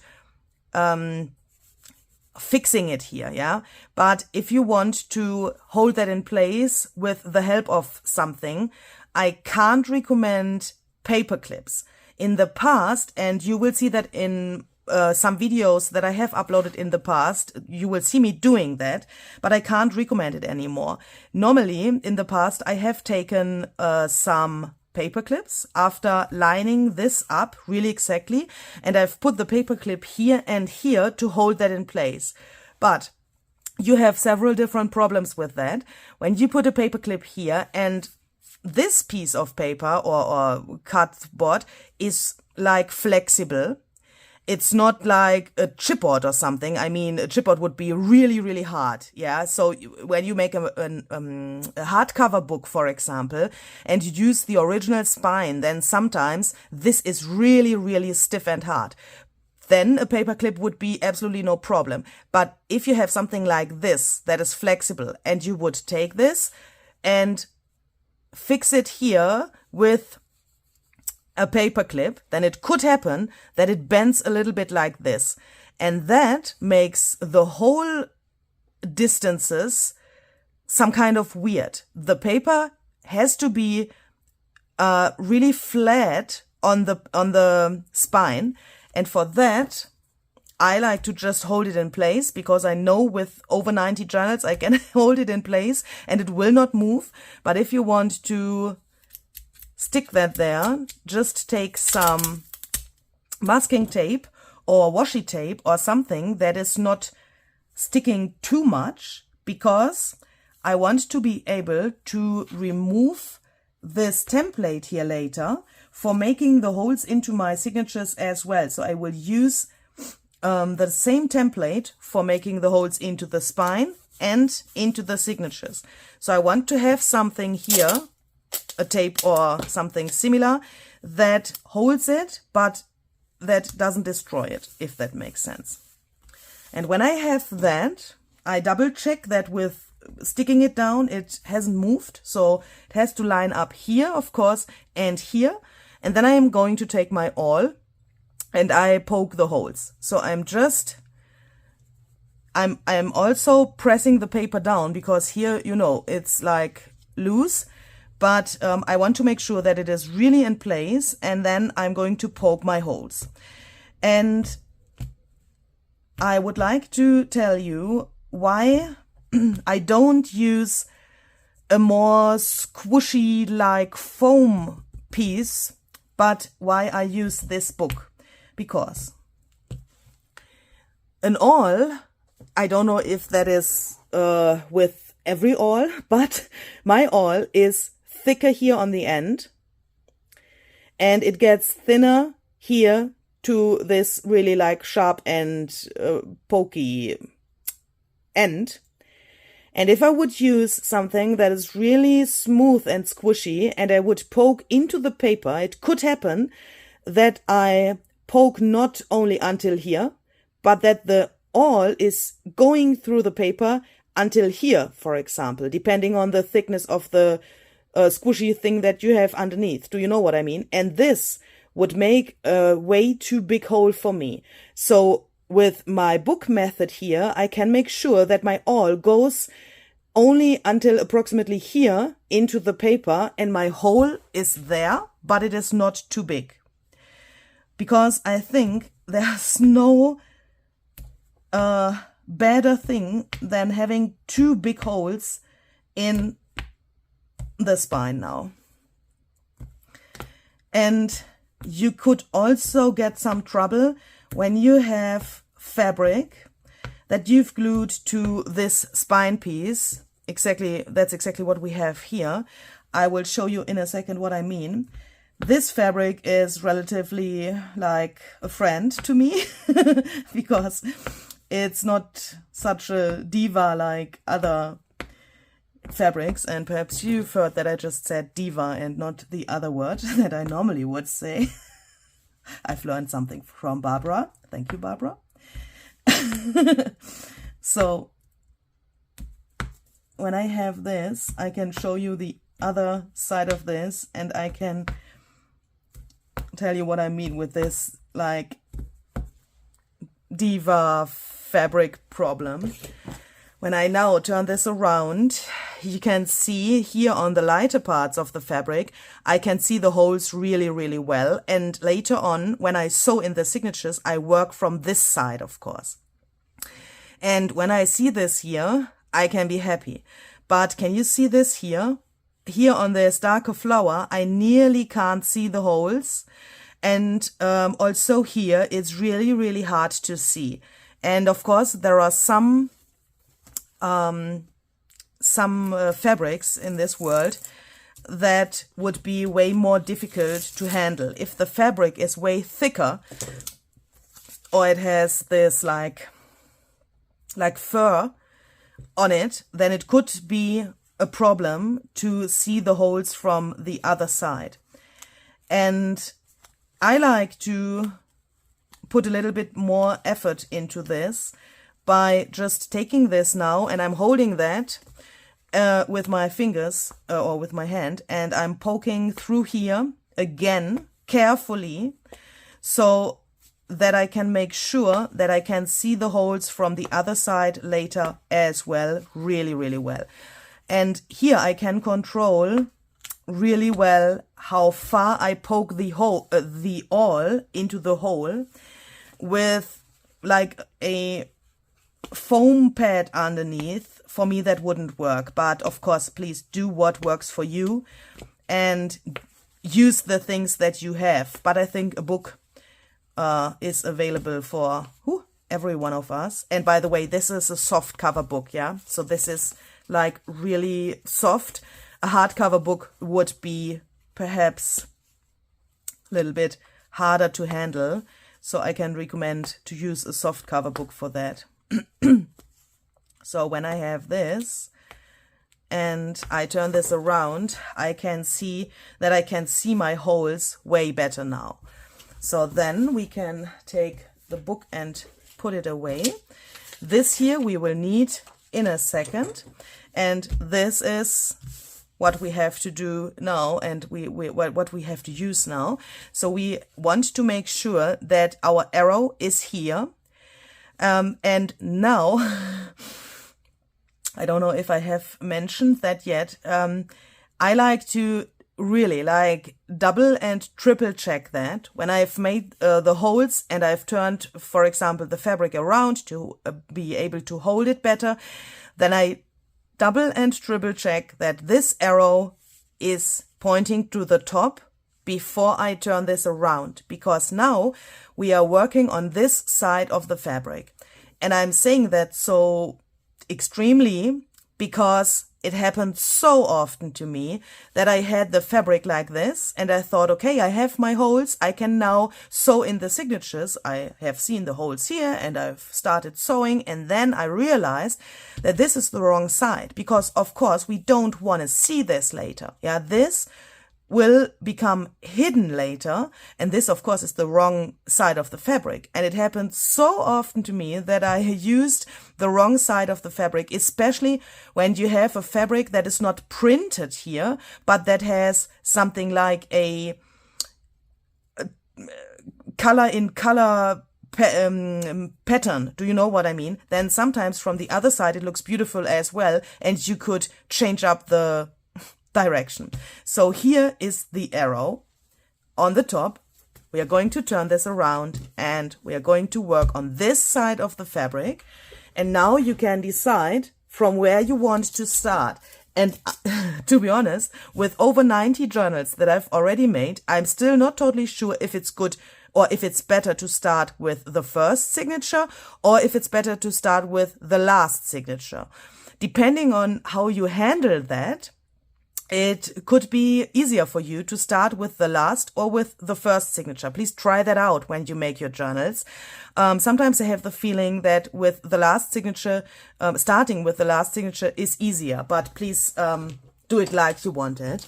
fixing it here, yeah? But if you want to hold that in place with the help of something, I can't recommend paper clips. In the past, and you will see that in some videos that I have uploaded in the past, you will see me doing that, but I can't recommend it anymore. Normally, in the past, I have taken some paper clips after lining this up really exactly, and I've put the paper clip here and here to hold that in place. But you have several different problems with that. When you put a paper clip here and this piece of paper or cardboard is like flexible. It's not like a chipboard or something. I mean, a chipboard would be really, really hard. Yeah. So when you make a hardcover book, for example, and you use the original spine, then sometimes this is really, really stiff and hard. Then a paper clip would be absolutely no problem. But if you have something like this that is flexible, and you would take this and fix it here with a paper clip, then it could happen that it bends a little bit like this. And that makes the whole distances some kind of weird. The paper has to be really flat on the spine. And for that, I like to just hold it in place, because I know with over 90 journals I can hold it in place and it will not move. But if you want to stick that there, just take some masking tape or washi tape or something that is not sticking too much, because I want to be able to remove this template here later for making the holes into my signatures as well. So I will use the same template for making the holes into the spine and into the signatures. So I want to have something here, a tape or something similar, that holds it, but that doesn't destroy it, if that makes sense. And when I have that, I double check that with sticking it down, it hasn't moved. So it has to line up here, of course, and here. And then I am going to take my awl and I poke the holes. So I'm also pressing the paper down, because here, you know, it's like loose, but I want to make sure that it is really in place, and then I'm going to poke my holes. And I would like to tell you why I don't use a more squishy like foam piece, but why I use this book. Because an awl, I don't know if that is with every awl, but my awl is thicker here on the end, and it gets thinner here to this really like sharp and pokey end. And if I would use something that is really smooth and squishy and I would poke into the paper, it could happen that I poke not only until here, but that the awl is going through the paper until here, for example, depending on the thickness of the squishy thing that you have underneath. Do you know what I mean? And this would make a way too big hole for me. So with my book method here, I can make sure that my awl goes only until approximately here into the paper, and my hole is there, but it is not too big. Because I think there's no better thing than having two big holes in the spine now. And you could also get some trouble when you have fabric that you've glued to this spine piece. That's exactly what we have here. I will show you in a second what I mean. This fabric is relatively like a friend to me because it's not such a diva like other fabrics, and perhaps you've heard that I just said diva and not the other word that I normally would say. I've learned something from Barbara. Thank you, Barbara. So when I have this, I can show you the other side of this, and I can tell you what I mean with this like diva fabric problem. When I now turn this around, you can see here on the lighter parts of the fabric, I can see the holes really, really well. And later on, when I sew in the signatures, I work from this side, of course. And when I see this here, I can be happy. But can you see this here? Here on this darker flower, I nearly can't see the holes. And also here, it's really, really hard to see. And of course, there are some fabrics in this world that would be way more difficult to handle. If the fabric is way thicker, or it has this like fur on it, then it could be a problem to see the holes from the other side. And I like to put a little bit more effort into this by just taking this now, and I'm holding that with my fingers or with my hand, and I'm poking through here again carefully so that I can make sure that I can see the holes from the other side later as well, really, really well. And here I can control really well how far I poke the awl into the hole. With like a foam pad underneath, for me that wouldn't work. But of course, please do what works for you and use the things that you have. But I think a book is available for every one of us. And by the way, this is a soft cover book, yeah? So this is like really soft. A hardcover book would be perhaps a little bit harder to handle. So I can recommend to use a soft cover book for that. So when I have this and I turn this around, I can see that I can see my holes way better now. So then we can take the book and put it away. This here we will need in a second. And this is what we have to do now, and what we have to use now. So we want to make sure that our arrow is here. And now, I don't know if I have mentioned that yet, I like to really like double and triple check that. When I've made the holes and I've turned, for example, the fabric around to be able to hold it better, then I double and triple check that this arrow is pointing to the top before I turn this around, because now we are working on this side of the fabric. And I'm saying that so extremely because it happened so often to me that I had the fabric like this and I thought, okay, I have my holes. I can now sew in the signatures. I have seen the holes here and I've started sewing, and then I realized that this is the wrong side because, of course, we don't want to see this later. Yeah, this will become hidden later. And this, of course, is the wrong side of the fabric. And it happened so often to me that I used the wrong side of the fabric, especially when you have a fabric that is not printed here, but that has something like a color in color pattern. Do you know what I mean? Then sometimes from the other side it looks beautiful as well, and you could change up the direction. So here is the arrow on the top. We are going to turn this around and we are going to work on this side of the fabric. And now you can decide from where you want to start. And to be honest, with over 90 journals that I've already made, I'm still not totally sure if it's good or if it's better to start with the first signature or if it's better to start with the last signature. Depending on how you handle that, it could be easier for you to start with the last or with the first signature. Please try that out when you make your journals. Sometimes I have the feeling that with the last signature, starting with the last signature is easier, but please do it like you want it.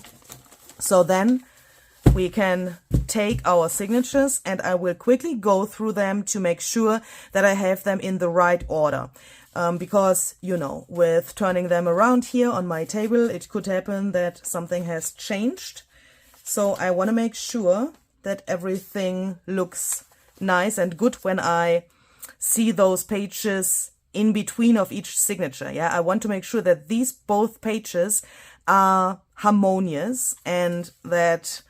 So then we can take our signatures and I will quickly go through them to make sure that I have them in the right order. Because, you know, with turning them around here on my table, it could happen that something has changed. So I want to make sure that everything looks nice and good when I see those pages in between of each signature. Yeah, I want to make sure that these both pages are harmonious and that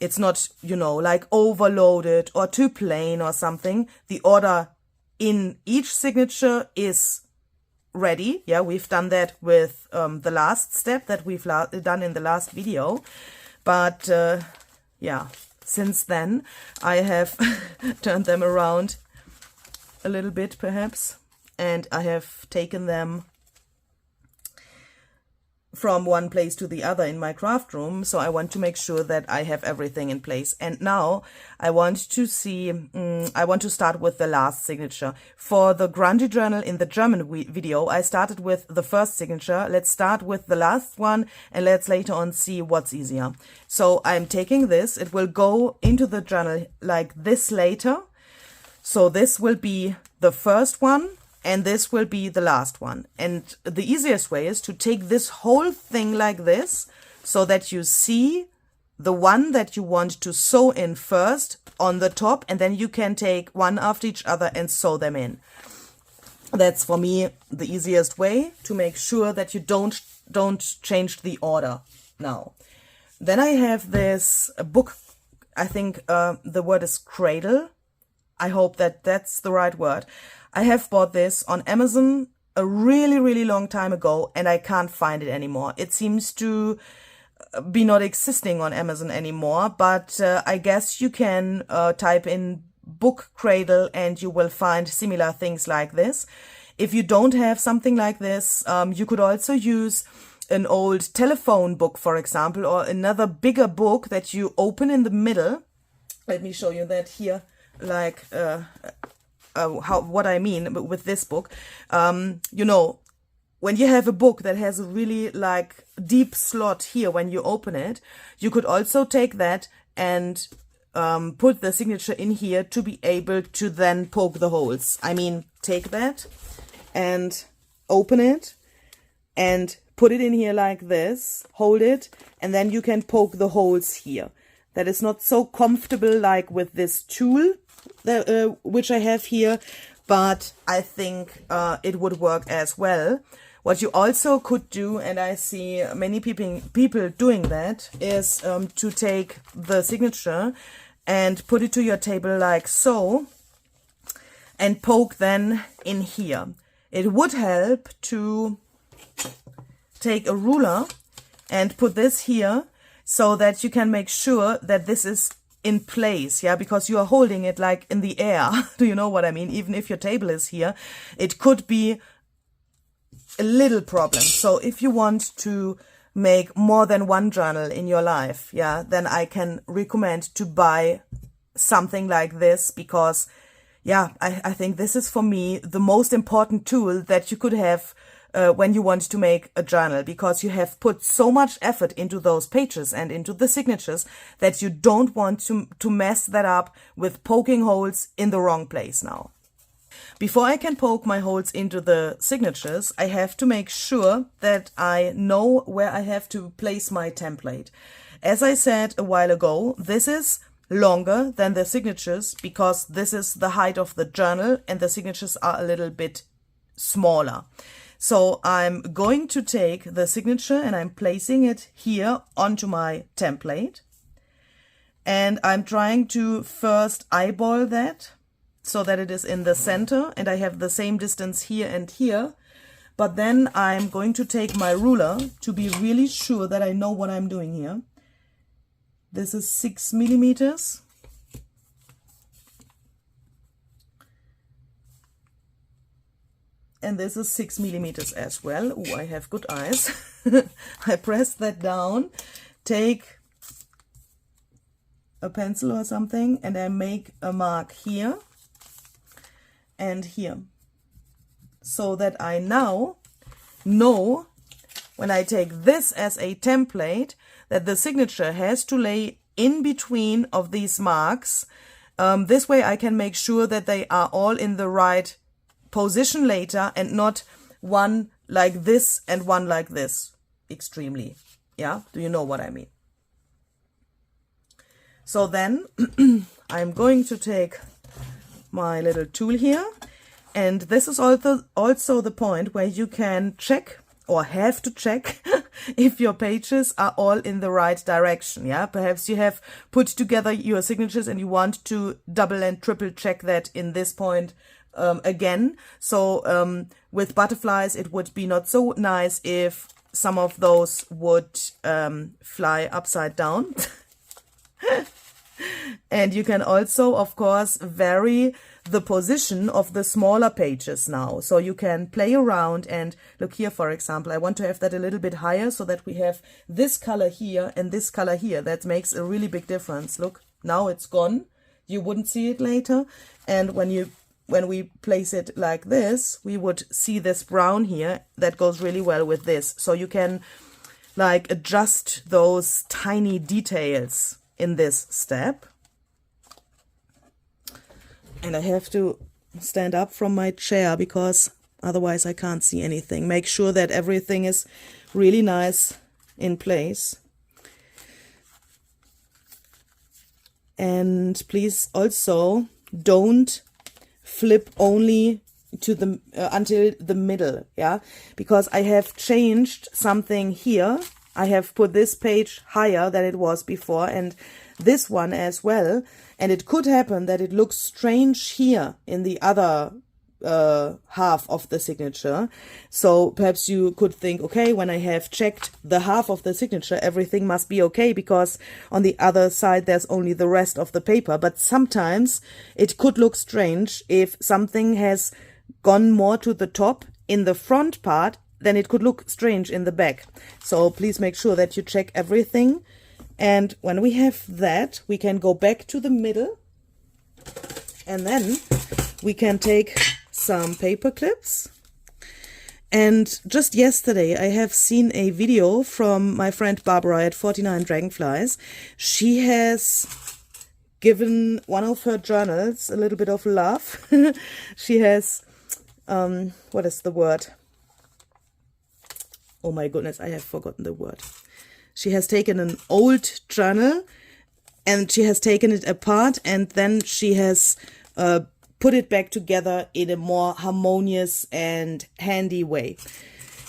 it's not, you know, like overloaded or too plain or something. The order in each signature is ready. Yeah, we've done that with the last step that we've done in the last video. But yeah, since then I have turned them around a little bit perhaps, and I have taken them from one place to the other in my craft room. So I want to make sure that I have everything in place. And now I want to see, I want to start with the last signature. For the grungy journal in the German video, I started with the first signature. Let's start with the last one and let's later on see what's easier. So I'm taking this, it will go into the journal like this later. So this will be the first one. And this will be the last one. And the easiest way is to take this whole thing like this so that you see the one that you want to sew in first on the top, and then you can take one after each other and sew them in. That's for me the easiest way to make sure that you don't change the order now. Then I have this book, I think the word is cradle. I hope that that's the right word. I have bought this on Amazon a really, really long time ago and I can't find it anymore. It seems to be not existing on Amazon anymore, but I guess you can type in book cradle and you will find similar things like this. If you don't have something like this, you could also use an old telephone book, for example, or another bigger book that you open in the middle. Let me show you that here, like what I mean with this book. You know, when you have a book that has a really like deep slot here when you open it, you could also take that and put the signature in here to be able to then poke the holes. I mean, take that and open it and put it in here like this, hold it, and then you can poke the holes here. That is not so comfortable like with this tool which I have here, but I think it would work as well. What you also could do, and I see many people doing that, is to take the signature and put it to your table like so and poke then in here. It would help to take a ruler and put this here so that you can make sure that this is in place, yeah, because you are holding it like in the air. Do you know what I mean? Even if your table is here, it could be a little problem. So if you want to make more than one journal in your life, yeah, then I can recommend to buy something like this, because yeah, I think this is for me the most important tool that you could have when you want to make a journal, because you have put so much effort into those pages and into the signatures that you don't want to mess that up with poking holes in the wrong place now. Before I can poke my holes into the signatures, I have to make sure that I know where I have to place my template. As I said a while ago, this is longer than the signatures because this is the height of the journal and the signatures are a little bit smaller. So I'm going to take the signature and I'm placing it here onto my template. And I'm trying to first eyeball that so that it is in the center and I have the same distance here and here. But then I'm going to take my ruler to be really sure that I know what I'm doing here. This is 6 millimeters. And this is 6 millimeters as well. Oh, I have good eyes. I press that down, take a pencil or something, and I make a mark here and here. So that I now know when I take this as a template that the signature has to lay in between of these marks. This way I can make sure that they are all in the right position later and not one like this and one like this extremely. Yeah, do you know what I mean? So then I'm going to take my little tool here, and this is also the point where you can check or have to check if your pages are all in the right direction. Yeah, perhaps you have put together your signatures and you want to double and triple check that in this point again. So with butterflies it would be not so nice if some of those would fly upside down. And you can also, of course, vary the position of the smaller pages now. So you can play around and look here, for example, I want to have that a little bit higher so that we have this color here and this color here. That makes a really big difference. Look, now it's gone. You wouldn't see it later. And when we place it like this, we would see this brown here. That goes really well with this. So you can like adjust those tiny details in this step. And I have to stand up from my chair because otherwise I can't see anything. Make sure that everything is really nice in place. And please also don't flip only to the until the middle, yeah, because I have changed something here. I have put this page higher than it was before and this one as well. And it could happen that it looks strange here in the other half of the signature. So perhaps you could think, okay, when I have checked the half of the signature, everything must be okay because on the other side there's only the rest of the paper. But sometimes it could look strange if something has gone more to the top in the front part, then it could look strange in the back. So please make sure that you check everything. And when we have that, we can go back to the middle and then we can take some paper clips. And just yesterday I have seen a video from my friend Barbara at 49 Dragonflies. She has given one of her journals a little bit of love. She has, what is the word? Oh my goodness, I have forgotten the word. She has taken an old journal and she has taken it apart and then she has put it back together in a more harmonious and handy way.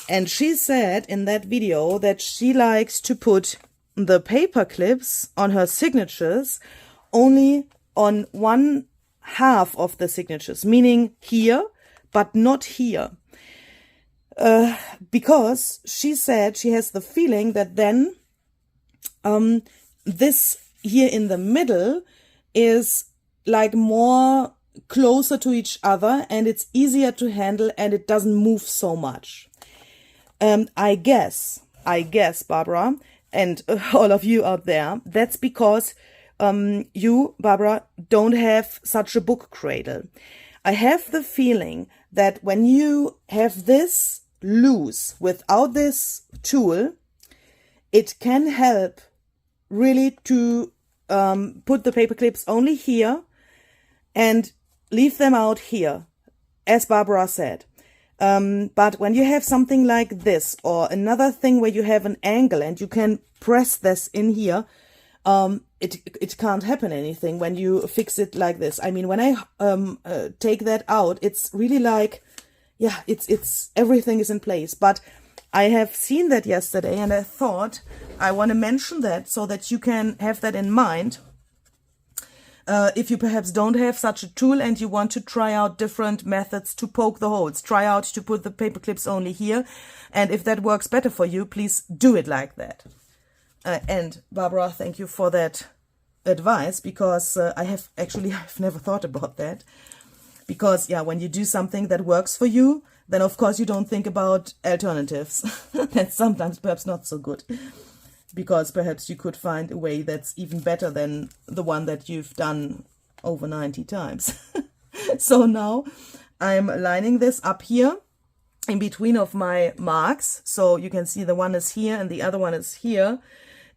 And she said in that video that she likes to put the paper clips on her signatures only on one half of the signatures, meaning here, but not here. Because she said she has the feeling that then this here in the middle is like more closer to each other and it's easier to handle and it doesn't move so much. I guess, Barbara, and all of you out there, that's because you, Barbara, don't have such a book cradle. I have the feeling that when you have this loose without this tool, it can help really to put the paper clips only here and leave them out here, as Barbara said. But when you have something like this or another thing where you have an angle and you can press this in here, it can't happen anything when you fix it like this. I mean, when I take that out, it's really like, yeah, it's everything is in place. But I have seen that yesterday and I thought I want to mention that so that you can have that in mind. If you perhaps don't have such a tool and you want to try out different methods to poke the holes, try out to put the paper clips only here. And if that works better for you, please do it like that. And Barbara, thank you for that advice, because I've never thought about that. Because, yeah, when you do something that works for you, then of course you don't think about alternatives. That's sometimes perhaps not so good. Because perhaps you could find a way that's even better than the one that you've done over 90 times. So now I'm lining this up here in between of my marks. So you can see the one is here and the other one is here.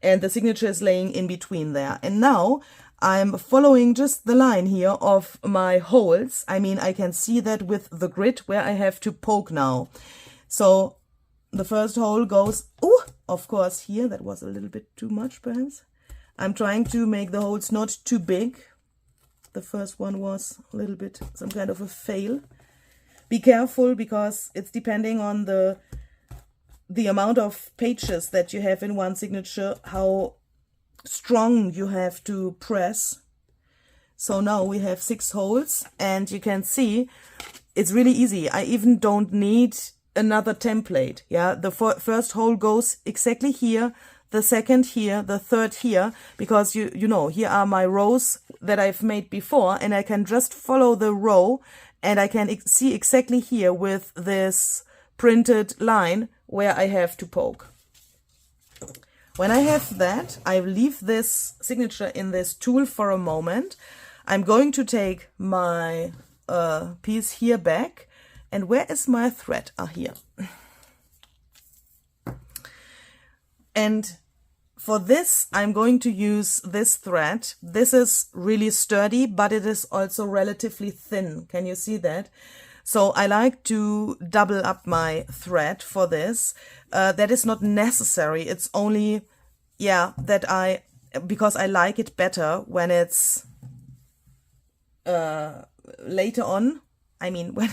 And the signature is laying in between there. And now I'm following just the line here of my holes. I mean, I can see that with the grid where I have to poke now. So the first hole goes, ooh, of course here, that was a little bit too much perhaps. I'm trying to make the holes not too big. The first one was a little bit some kind of a fail. Be careful, because it's depending on the amount of pages that you have in one signature, how strong you have to press. So now we have 6 holes and you can see it's really easy. I even don't need another template. Yeah, the first hole goes exactly here, the second here, the third here, because you know, here are my rows that I've made before, and I can just follow the row and I can see exactly here with this printed line where I have to poke. When I have that, I leave this signature in this tool for a moment. I'm going to take my piece here back. And where is my thread? Ah, here. And for this, I'm going to use this thread. This is really sturdy, but it is also relatively thin. Can you see that? So I like to double up my thread for this. That is not necessary. It's only, yeah, that because I like it better when it's later on. I mean, when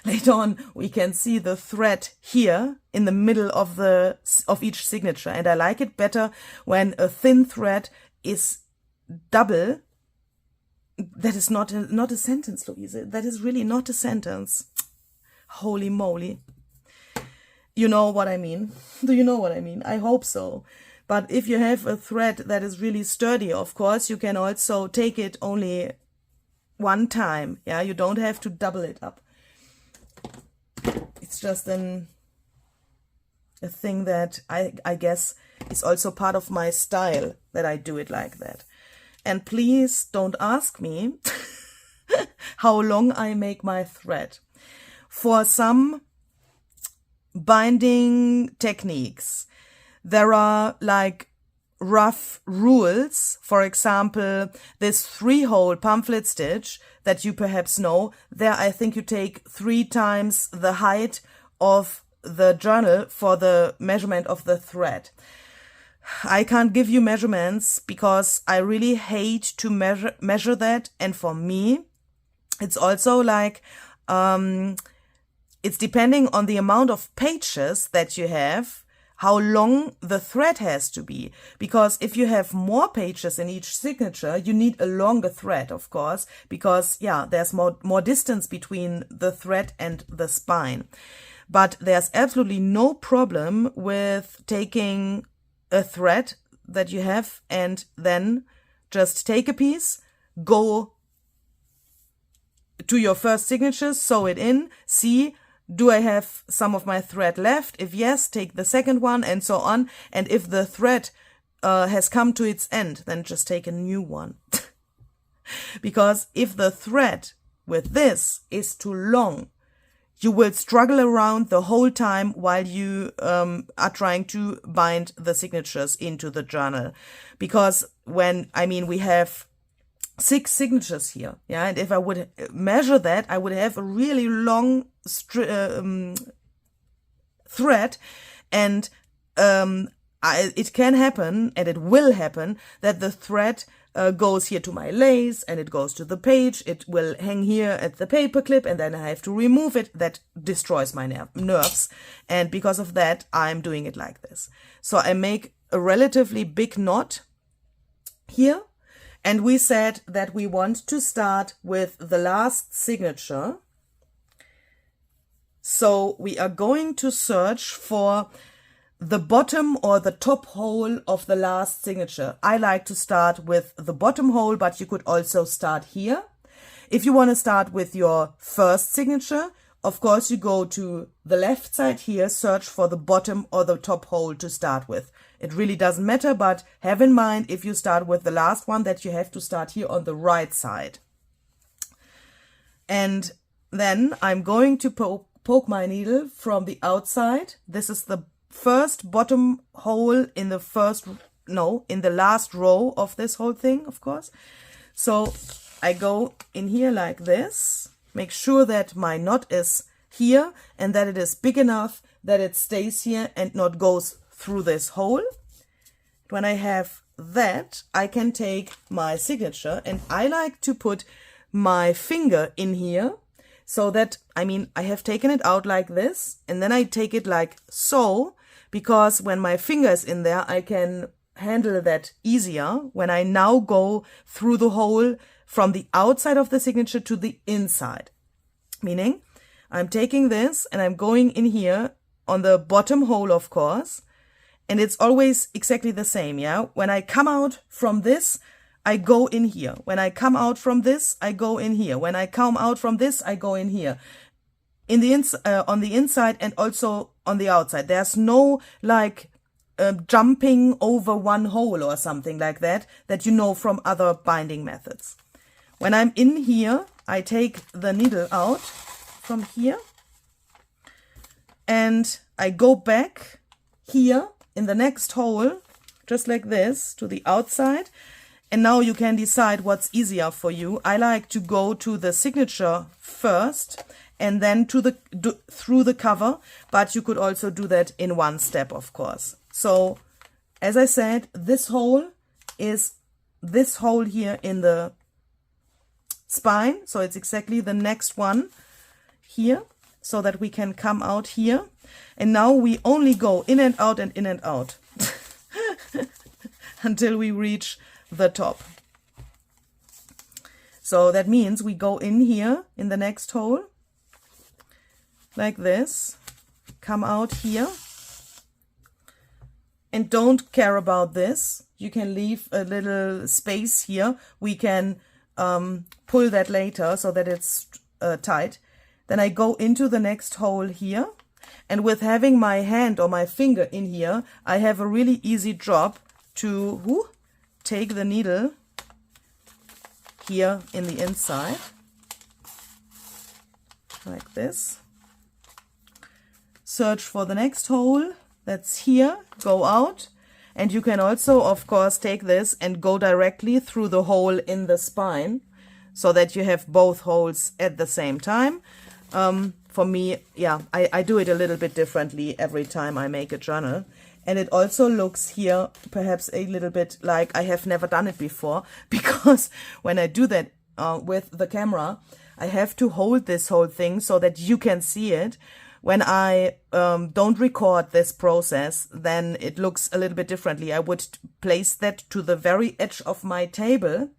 later on we can see the thread here in the middle of each signature, and I like it better when a thin thread is double. That is not a sentence, Louise. That is really not a sentence. Holy moly. You know what I mean? Do you know what I mean? I hope so. But if you have a thread that is really sturdy, of course, you can also take it only one time. Yeah, you don't have to double it up. It's just a thing that I guess is also part of my style, that I do it like that. And please don't ask me how long I make my thread. For some binding techniques, there are like rough rules. For example, this 3-hole pamphlet stitch that you perhaps know, there I think you take 3 times the height of the journal for the measurement of the thread. I can't give you measurements because I really hate to measure that. And for me, it's also like, it's depending on the amount of pages that you have, how long the thread has to be. Because if you have more pages in each signature, you need a longer thread, of course, because, yeah, there's more distance between the thread and the spine. But there's absolutely no problem with taking a thread that you have and then just take a piece, go to your first signature, sew it in, see, do I have some of my thread left? If yes, take the second one, and so on. And if the thread has come to its end, then just take a new one. Because if the thread with this is too long, you will struggle around the whole time while you are trying to bind the signatures into the journal. Because we have 6 signatures here, yeah, and if I would measure that, I would have a really long thread, and it can happen, and it will happen, that the thread goes here to my lace, and it goes to the page, it will hang here at the paper clip, and then I have to remove it. That destroys my nerves, and because of that, I'm doing it like this. So I make a relatively big knot here, and we said that we want to start with the last signature. So we are going to search for the bottom or the top hole of the last signature. I like to start with the bottom hole, but you could also start here. If you want to start with your first signature, of course you go to the left side here, search for the bottom or the top hole to start with. It really doesn't matter, but have in mind if you start with the last one that you have to start here on the right side. And then I'm going to poke my needle from the outside. This is the first bottom hole in the last row of this whole thing, of course. So I go in here like this, make sure that my knot is here and that it is big enough that it stays here and not goes through this hole. When I have that, I can take my signature, and I like to put my finger in here so that, I have taken it out like this, and then I take it like so, because when my finger is in there, I can handle that easier when I now go through the hole from the outside of the signature to the inside. Meaning, I'm taking this and I'm going in here on the bottom hole, of course, and it's always exactly the same, yeah? When I come out from this, I go in here. When I come out from this, I go in here. When I come out from this, I go in here. On the inside and also on the outside. There's no jumping over one hole or something like that you know from other binding methods. When I'm in here, I take the needle out from here and I go back here in the next hole, just like this, to the outside. And now you can decide what's easier for you. I like to go to the signature first and then through the cover, but you could also do that in one step, of course. So, as I said, this hole is this hole here in the spine, so it's exactly the next one here, so that we can come out here. And now we only go in and out and in and out until we reach the top. So that means we go in here in the next hole like this, come out here, and don't care about this. You can leave a little space here. We can pull that later so that it's tight. Then I go into the next hole here, and with having my hand or my finger in here, I have a really easy job to take the needle here in the inside, like this. Search for the next hole that's here, go out, and you can also, of course, take this and go directly through the hole in the spine so that you have both holes at the same time. For me, yeah, I do it a little bit differently every time I make a journal. And it also looks here perhaps a little bit like I have never done it before, because when I do that with the camera, I have to hold this whole thing so that you can see it. When I don't record this process, then it looks a little bit differently. I would place that to the very edge of my table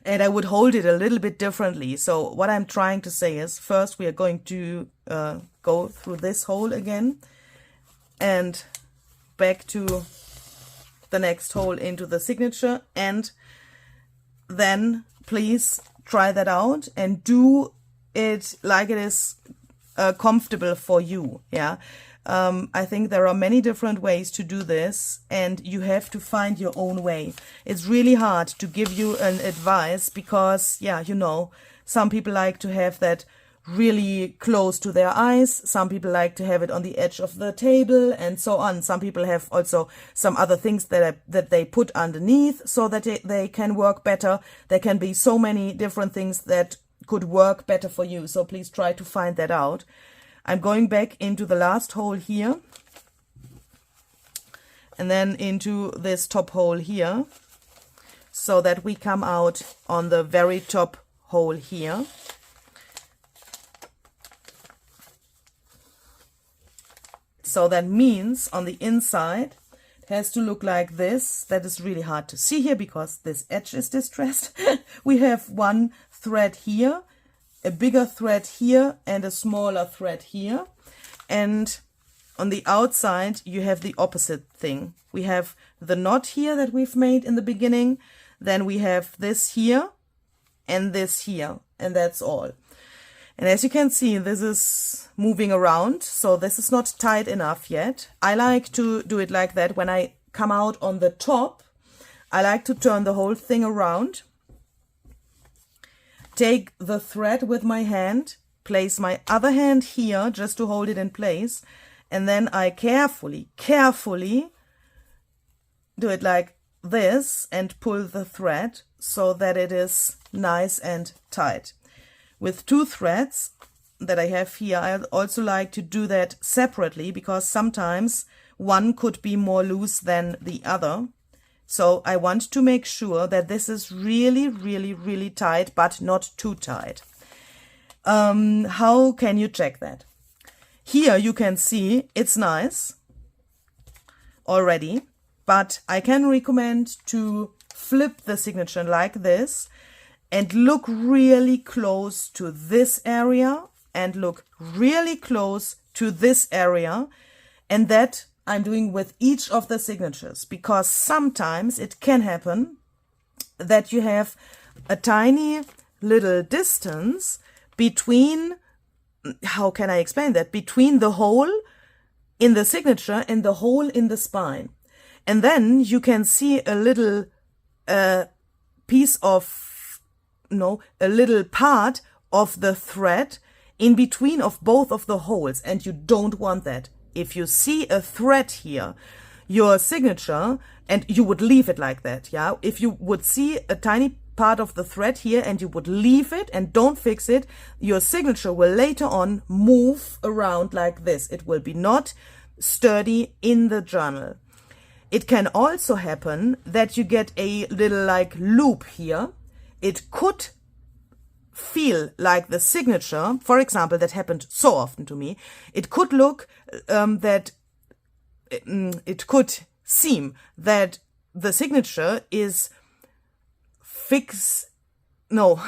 and I would hold it a little bit differently. So what I'm trying to say is, first we are going to go through this hole again and back to the next hole into the signature, and then please try that out and do it like it is comfortable for you. Yeah, I think there are many different ways to do this, and you have to find your own way. It's really hard to give you an advice because, yeah, you know, some people like to have that really close to their eyes. Some people like to have it on the edge of the table and so on. Some people have also some other things that they put underneath so that they can work better. There can be so many different things that could work better for you. So please try to find that out. I'm going back into the last hole here and then into this top hole here so that we come out on the very top hole here. So that means on the inside it has to look like this. That is really hard to see here because this edge is distressed. We have one thread here, a bigger thread here and a smaller thread here. And on the outside you have the opposite thing. We have the knot here that we've made in the beginning. Then we have this here and this here, and that's all. And as you can see, this is moving around, so this is not tight enough yet. I like to do it like that. When I come out on the top, I like to turn the whole thing around, take the thread with my hand, place my other hand here just to hold it in place, and then I carefully do it like this and pull the thread so that it is nice and tight. With two threads that I have here, I also like to do that separately because sometimes one could be more loose than the other. So I want to make sure that this is really tight, but not too tight. How can you check that? Here you can see it's nice already, but I can recommend to flip the signature like this and look really close to this area and look really close to this area. And that I'm doing with each of the signatures, because sometimes it can happen that you have a tiny little distance between, how can I explain that, between the hole in the signature and the hole in the spine. And then you can see a little piece of, a little part of the thread in between of both of the holes, and you don't want that. If you see a thread here, your signature, and you would leave it like that, yeah? If you would see a tiny part of the thread here and you would leave it and don't fix it, your signature will later on move around like this. It will be not sturdy in the journal. It can also happen that you get a little like loop here. It could feel like the signature, for example, that happened so often to me. It could look it could seem that the signature is no.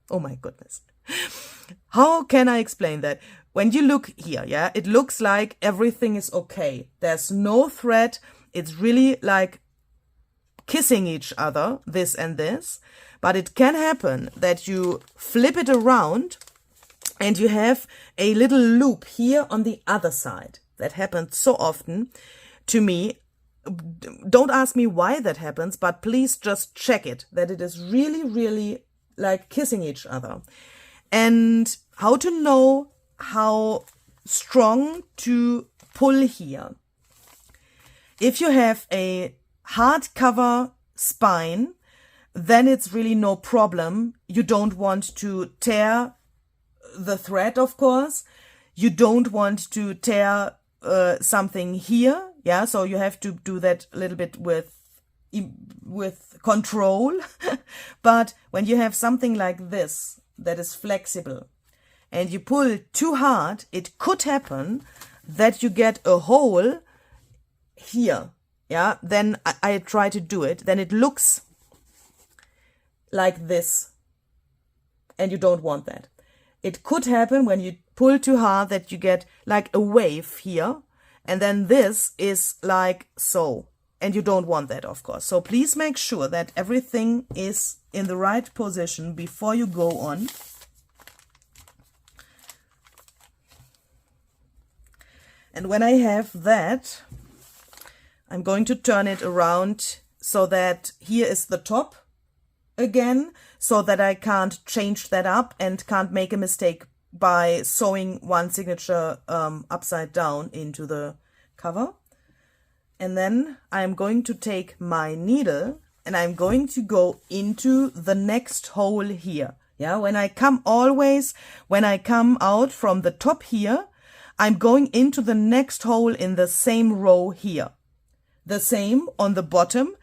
Oh my goodness. How can I explain that? When you look here, yeah, it looks like everything is okay. There's no thread. It's really like kissing each other, this and this. But it can happen that you flip it around and you have a little loop here on the other side. That happens so often to me. Don't ask me why that happens, but please just check it, that it is really like kissing each other. And how to know how strong to pull here. If you have a hardcover spine, then it's really no problem. You don't want to tear the thread, of course. You don't want to tear something here. Yeah, so you have to do that a little bit with control. But when you have something like this that is flexible and you pull too hard, it could happen that you get a hole here. Yeah, then I try to do it. Then it looks like this, and you don't want that. It could happen when you pull too hard that you get like a wave here, and then this is like so, and you don't want that, of course. So please make sure that everything is in the right position before you go on. And when I have that, I'm going to turn it around so that here is the top again, so that I can't change that up and can't make a mistake by sewing one signature upside down into the cover. And then I'm going to take my needle and I'm going to go into the next hole here. Yeah, when I come out from the top here, I'm going into the next hole in the same row here. The same on the bottom.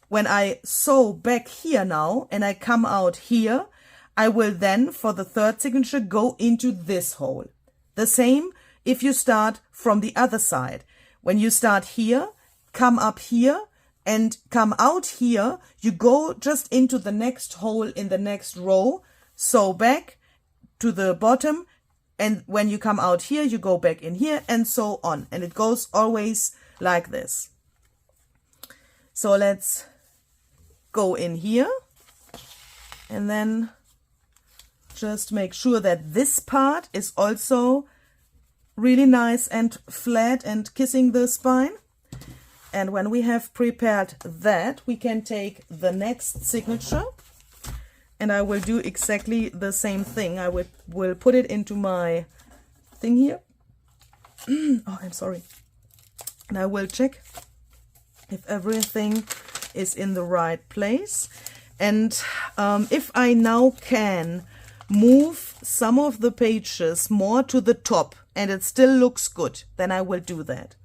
When I sew back here now and I come out here, I will then, for the third signature, go into this hole. The same if you start from the other side. When you start here, come up here and come out here, you go just into the next hole in the next row, sew back to the bottom, and when you come out here, you go back in here, and so on. And it goes always like this. So let's go in here and then just make sure that this part is also really nice and flat and kissing the spine. And when we have prepared that, we can take the next signature and I will do exactly the same thing. I will put it into my thing here. Oh, I'm sorry. And I will check if everything is in the right place. And if I now can move some of the pages more to the top and it still looks good, then I will do that.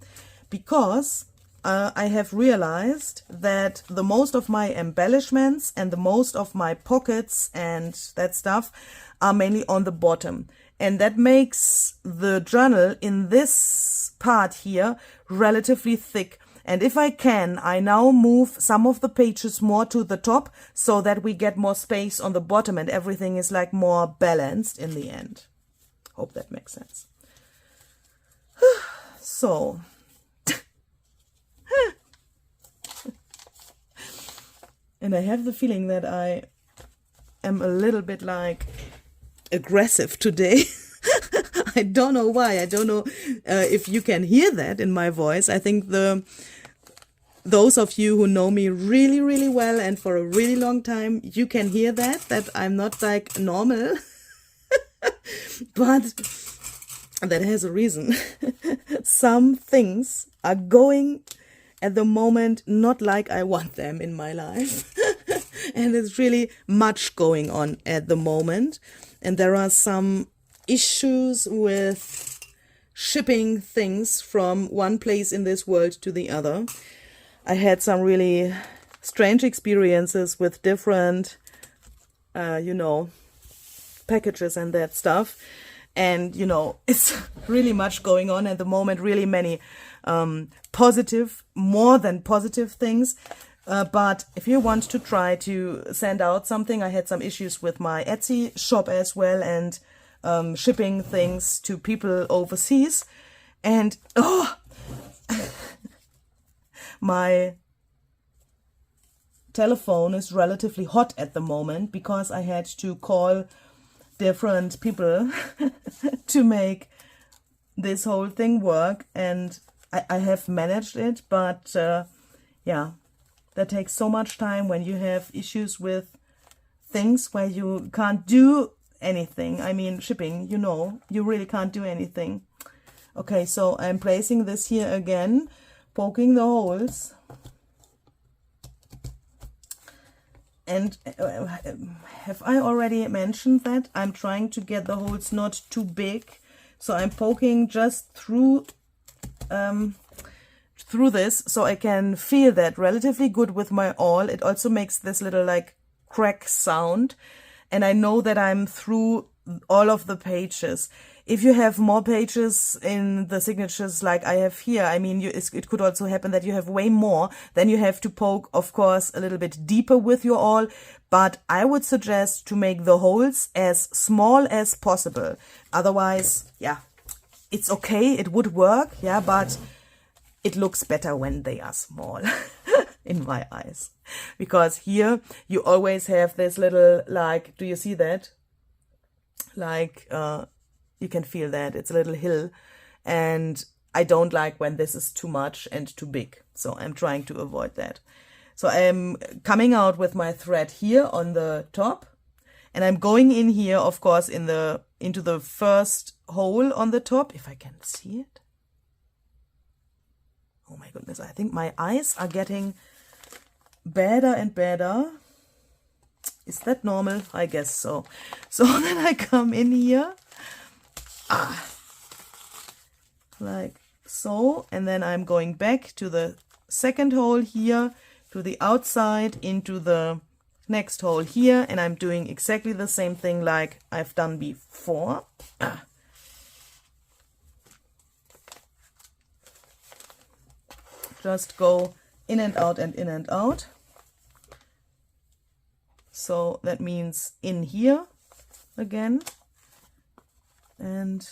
Because I have realized that the most of my embellishments and the most of my pockets and that stuff are mainly on the bottom. And that makes the journal in this part here relatively thick. And if I can, I now move some of the pages more to the top so that we get more space on the bottom and everything is like more balanced in the end. Hope that makes sense. So, and I have the feeling that I am a little bit like aggressive today. I don't know why. I don't know if you can hear that in my voice. I think those of you who know me really, really well and for a really long time, you can hear that I'm not like normal. But that has a reason. Some things are going at the moment not like I want them in my life. And there's really much going on at the moment. And there are some issues with shipping things from one place in this world to the other. I had some really strange experiences with different, packages and that stuff. And, it's really much going on at the moment, really many positive, more than positive things. But if you want to try to send out something, I had some issues with my Etsy shop as well and shipping things to people overseas. And, my telephone is relatively hot at the moment because I had to call different people to make this whole thing work, and I have managed it, but yeah, that takes so much time when you have issues with things where you can't do anything. I mean, shipping, you really can't do anything. Okay, so I'm placing this here again, poking the holes. And have I already mentioned that? I'm trying to get the holes not too big. So I'm poking just through this so I can feel that relatively good with my awl. It also makes this little like crack sound. And I know that I'm through all of the pages. If you have more pages in the signatures like I have here, I mean, it could also happen that you have way more. Then you have to poke, of course, a little bit deeper with your awl. But I would suggest to make the holes as small as possible. Otherwise, yeah, it's okay. It would work, yeah, but it looks better when they are small in my eyes. Because here you always have this little, like, do you see that? Like, you can feel that it's a little hill, and I don't like when this is too much and too big, so I'm trying to avoid that. So I'm coming out with my thread here on the top, and I'm going in here, of course, into the first hole on the top, if I can see it. Oh my goodness, I think my eyes are getting better and better. Is that normal? I guess so. So then I come in here, like so, and then I'm going back to the second hole here, to the outside, into the next hole here, and I'm doing exactly the same thing like I've done before. Just go in and out and in and out. So that means in here again and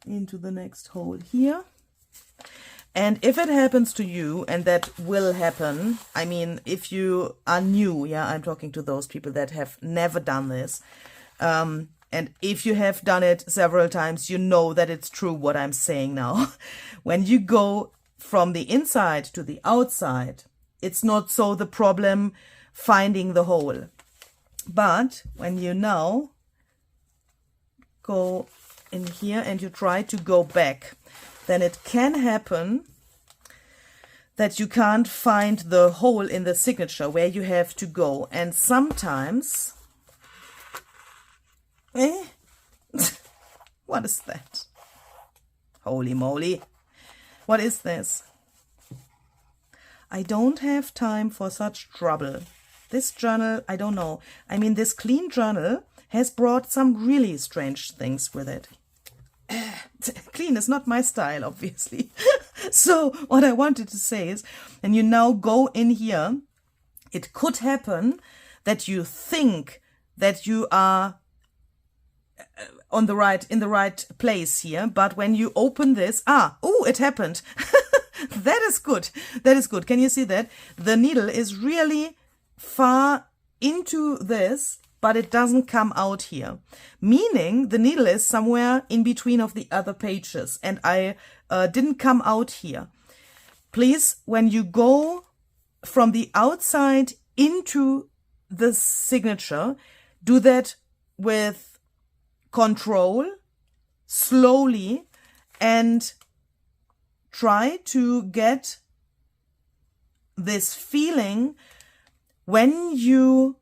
into the next hole here. And if it happens to you, and that will happen, I mean, if you are new, yeah, I'm talking to those people that have never done this. And if you have done it several times, you know that it's true what I'm saying now. When you go from the inside to the outside, it's not so the problem finding the hole. But when you now go in here and you try to go back, then it can happen that you can't find the hole in the signature where you have to go. And sometimes... What is that? Holy moly. What is this? I don't have time for such trouble. This journal, I don't know. I mean, this clean journal has brought some really strange things with it. Clean is not my style, obviously. So what I wanted to say is, and you now go in here, it could happen that you think that you are in the right place here, but when you open this, oh, it happened. That is good. That is good. Can you see that? The needle is really far into this, but it doesn't come out here. Meaning the needle is somewhere in between of the other pages, and I didn't come out here. Please, when you go from the outside into the signature, do that with control, slowly, and try to get this feeling when you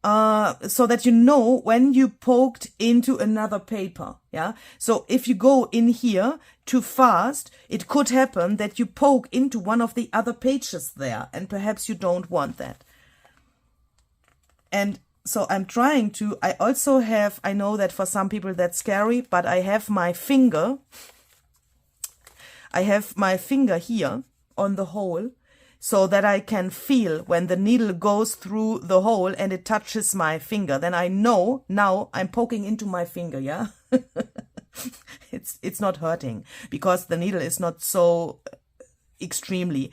so that you know when you poked into another paper. Yeah, so if you go in here too fast, it could happen that you poke into one of the other pages there, and perhaps you don't want that. And so I'm trying to, I also have, I know that for some people that's scary, but I have my finger here on the hole, so that I can feel when the needle goes through the hole and it touches my finger. Then I know now I'm poking into my finger, yeah? It's not hurting because the needle is not so extremely.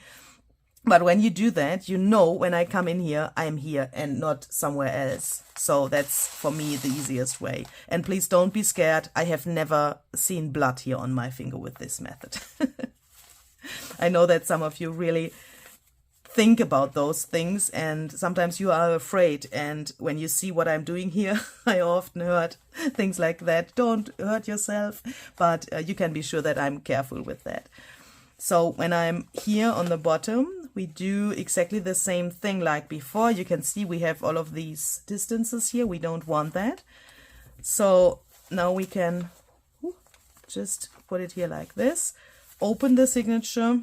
But when you do that, you know when I come in here, I'm here and not somewhere else. So that's, for me, the easiest way. And please don't be scared. I have never seen blood here on my finger with this method. I know that some of you really think about those things, and sometimes you are afraid. And when you see what I'm doing here, I often heard things like that. Don't hurt yourself. But you can be sure that I'm careful with that. So when I'm here on the bottom, we do exactly the same thing like before. You can see we have all of these distances here. We don't want that. So now we can just put it here like this. Open the signature.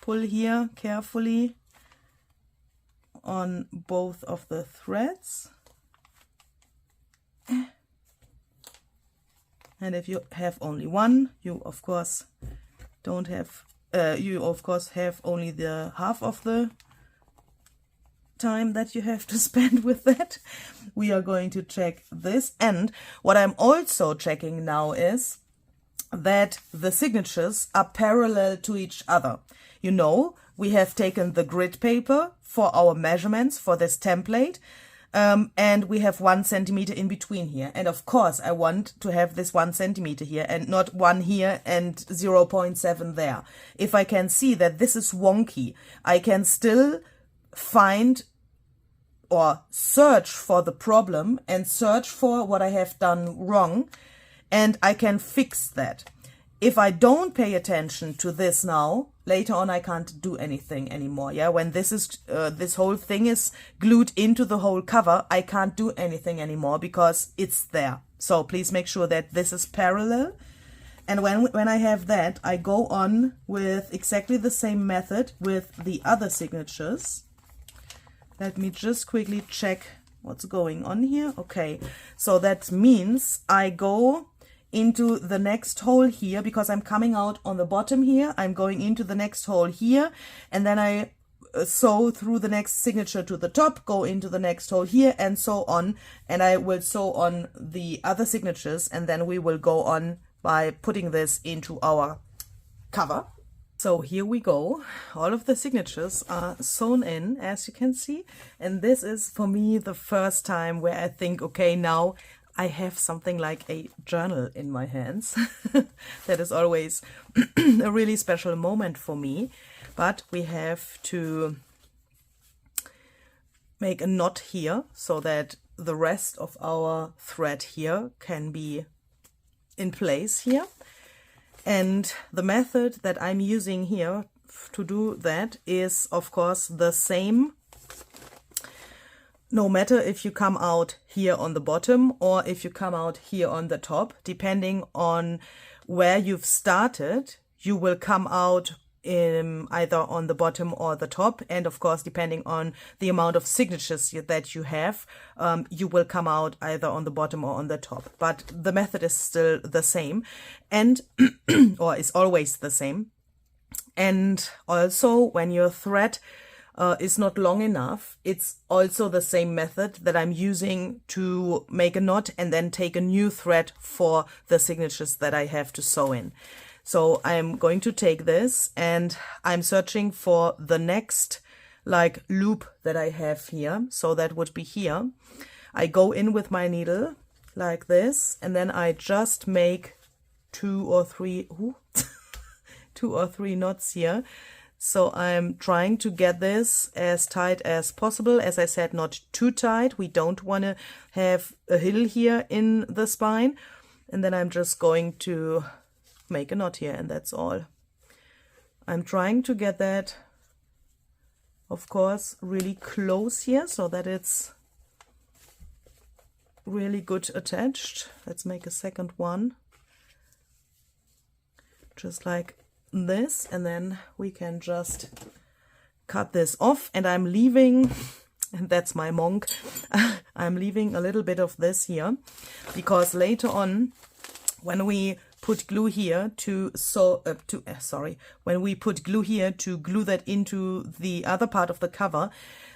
Pull here carefully on both of the threads. And if you have only one, you of course don't have, you of course have only the half of the time that you have to spend with that. We are going to check this. And what I'm also checking now is that the signatures are parallel to each other. You know, we have taken the grid paper for our measurements for this template. and we have 1 centimeter in between here. And of course, I want to have this 1 centimeter here and not 1 here and 0.7 there. If I can see that this is wonky, I can still find or search for the problem and search for what I have done wrong, and I can fix that. If I don't pay attention to this now, later on I can't do anything anymore. Yeah, when this is this whole thing is glued into the whole cover, I can't do anything anymore because it's there. So please make sure that this is parallel. And when I have that, I go on with exactly the same method with the other signatures. Let me just quickly check what's going on here. Okay, so that means I go into the next hole here because I'm coming out on the bottom here. I'm going into the next hole here, and then I sew through the next signature to the top, go into the next hole here, and so on. And I will sew on the other signatures, and then we will go on by putting this into our cover. So here we go. All of the signatures are sewn in, as you can see. And this is for me the first time where I think, okay, now I have something like a journal in my hands. That is always a really special moment for me. But we have to make a knot here so that the rest of our thread here can be in place here. And the method that I'm using here to do that is, of course, the same no matter if you come out here on the bottom or if you come out here on the top. Depending on where you've started, you will come out either on the bottom or the top, and of course depending on the amount of signatures that you have, you will come out either on the bottom or on the top, but the method is still the same, and or is always the same. And also when your thread is not long enough, it's also the same method that I'm using to make a knot and then take a new thread for the signatures that I have to sew in. So I'm going to take this and I'm searching for the next like loop that I have here. So that would be here. I go in with my needle like this, and then I just make two or three knots here. So I'm trying to get this as tight as possible. As I said, not too tight. We don't want to have a hill here in the spine. And then I'm just going to make a knot here, and that's all. I'm trying to get that, of course, really close here so that it's really good attached. Let's make a second one. Just like this, and then we can just cut this off, and I'm leaving, and that's my monk, I'm leaving a little bit of this here because later on when we put glue here when we put glue here to glue that into the other part of the cover,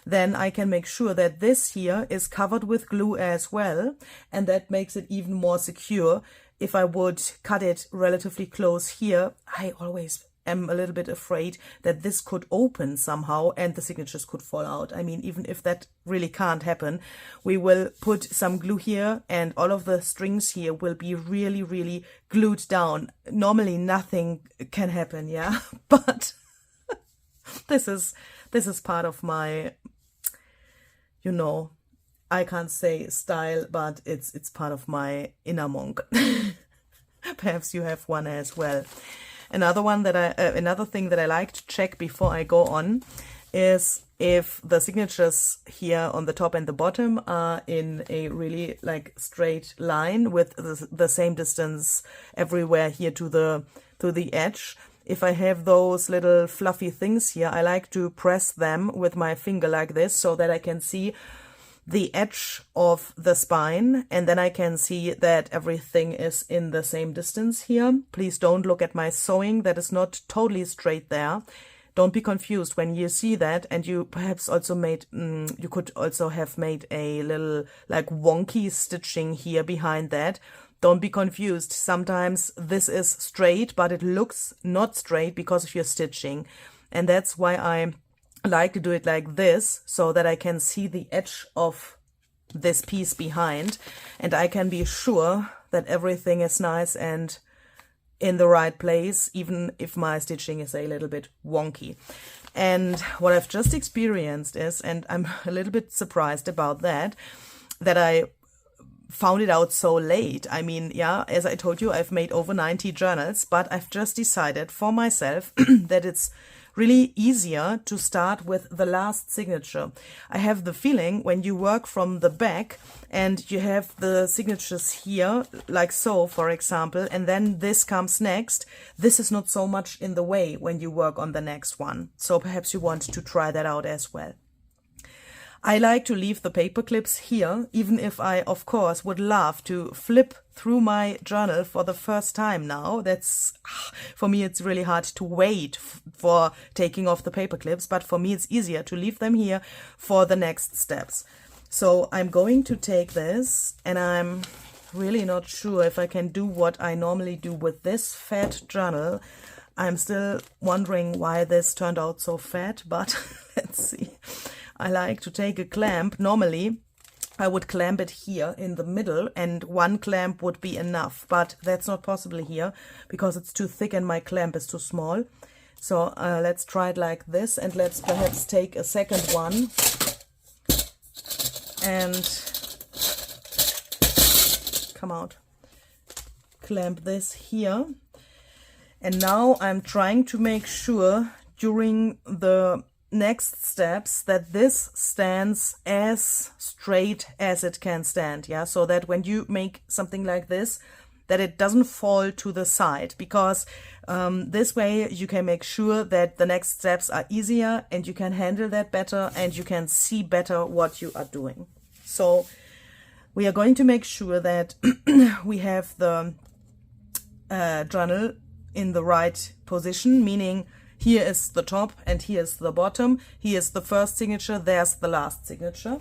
then I can make sure that this here is covered with glue as well, and that makes it even more secure. If I would cut it relatively close here, I always am a little bit afraid that this could open somehow and the signatures could fall out. I mean, even if that really can't happen, we will put some glue here and all of the strings here will be really, really glued down. Normally nothing can happen, yeah, but this is part of my, you know, I can't say style, but it's part of my inner monk. Perhaps you have one as well. Another thing that I like to check before I go on is if the signatures here on the top and the bottom are in a really like straight line with the same distance everywhere here to the edge. If I have those little fluffy things here, I like to press them with my finger like this so that I can see the edge of the spine, and then I can see that everything is in the same distance here. Please don't look at my sewing, that is not totally straight there. Don't be confused when you see that, and you perhaps also made, you could also have made a little like wonky stitching here behind that. Don't be confused. Sometimes this is straight, but it looks not straight because of your stitching. And that's why I like to do it like this, so that I can see the edge of this piece behind, and I can be sure that everything is nice and in the right place, even if my stitching is a little bit wonky. And what I've just experienced is, and I'm a little bit surprised about that I found it out so late. I mean, yeah, as I told you, I've made over 90 journals, but I've just decided for myself that it's really easier to start with the last signature. I have the feeling when you work from the back and you have the signatures here, like so, for example, and then this comes next, this is not so much in the way when you work on the next one. So perhaps you want to try that out as well. I like to leave the paper clips here, even if I, of course, would love to flip through my journal for the first time now. That's, for me, it's really hard to wait for taking off the paper clips, but for me, it's easier to leave them here for the next steps. So I'm going to take this, and I'm really not sure if I can do what I normally do with this fat journal. I'm still wondering why this turned out so fat, but let's see. I like to take a clamp. Normally, I would clamp it here in the middle, and one clamp would be enough, but that's not possible here because it's too thick and my clamp is too small. So let's try it like this, and let's perhaps take a second one and come out. Clamp this here. And now I'm trying to make sure during the next steps that this stands as straight as it can stand, yeah, so that when you make something like this, that it doesn't fall to the side, because this way you can make sure that the next steps are easier and you can handle that better and you can see better what you are doing. So we are going to make sure that we have the journal in the right position, meaning here is the top and here is the bottom. Here is the first signature, there's the last signature.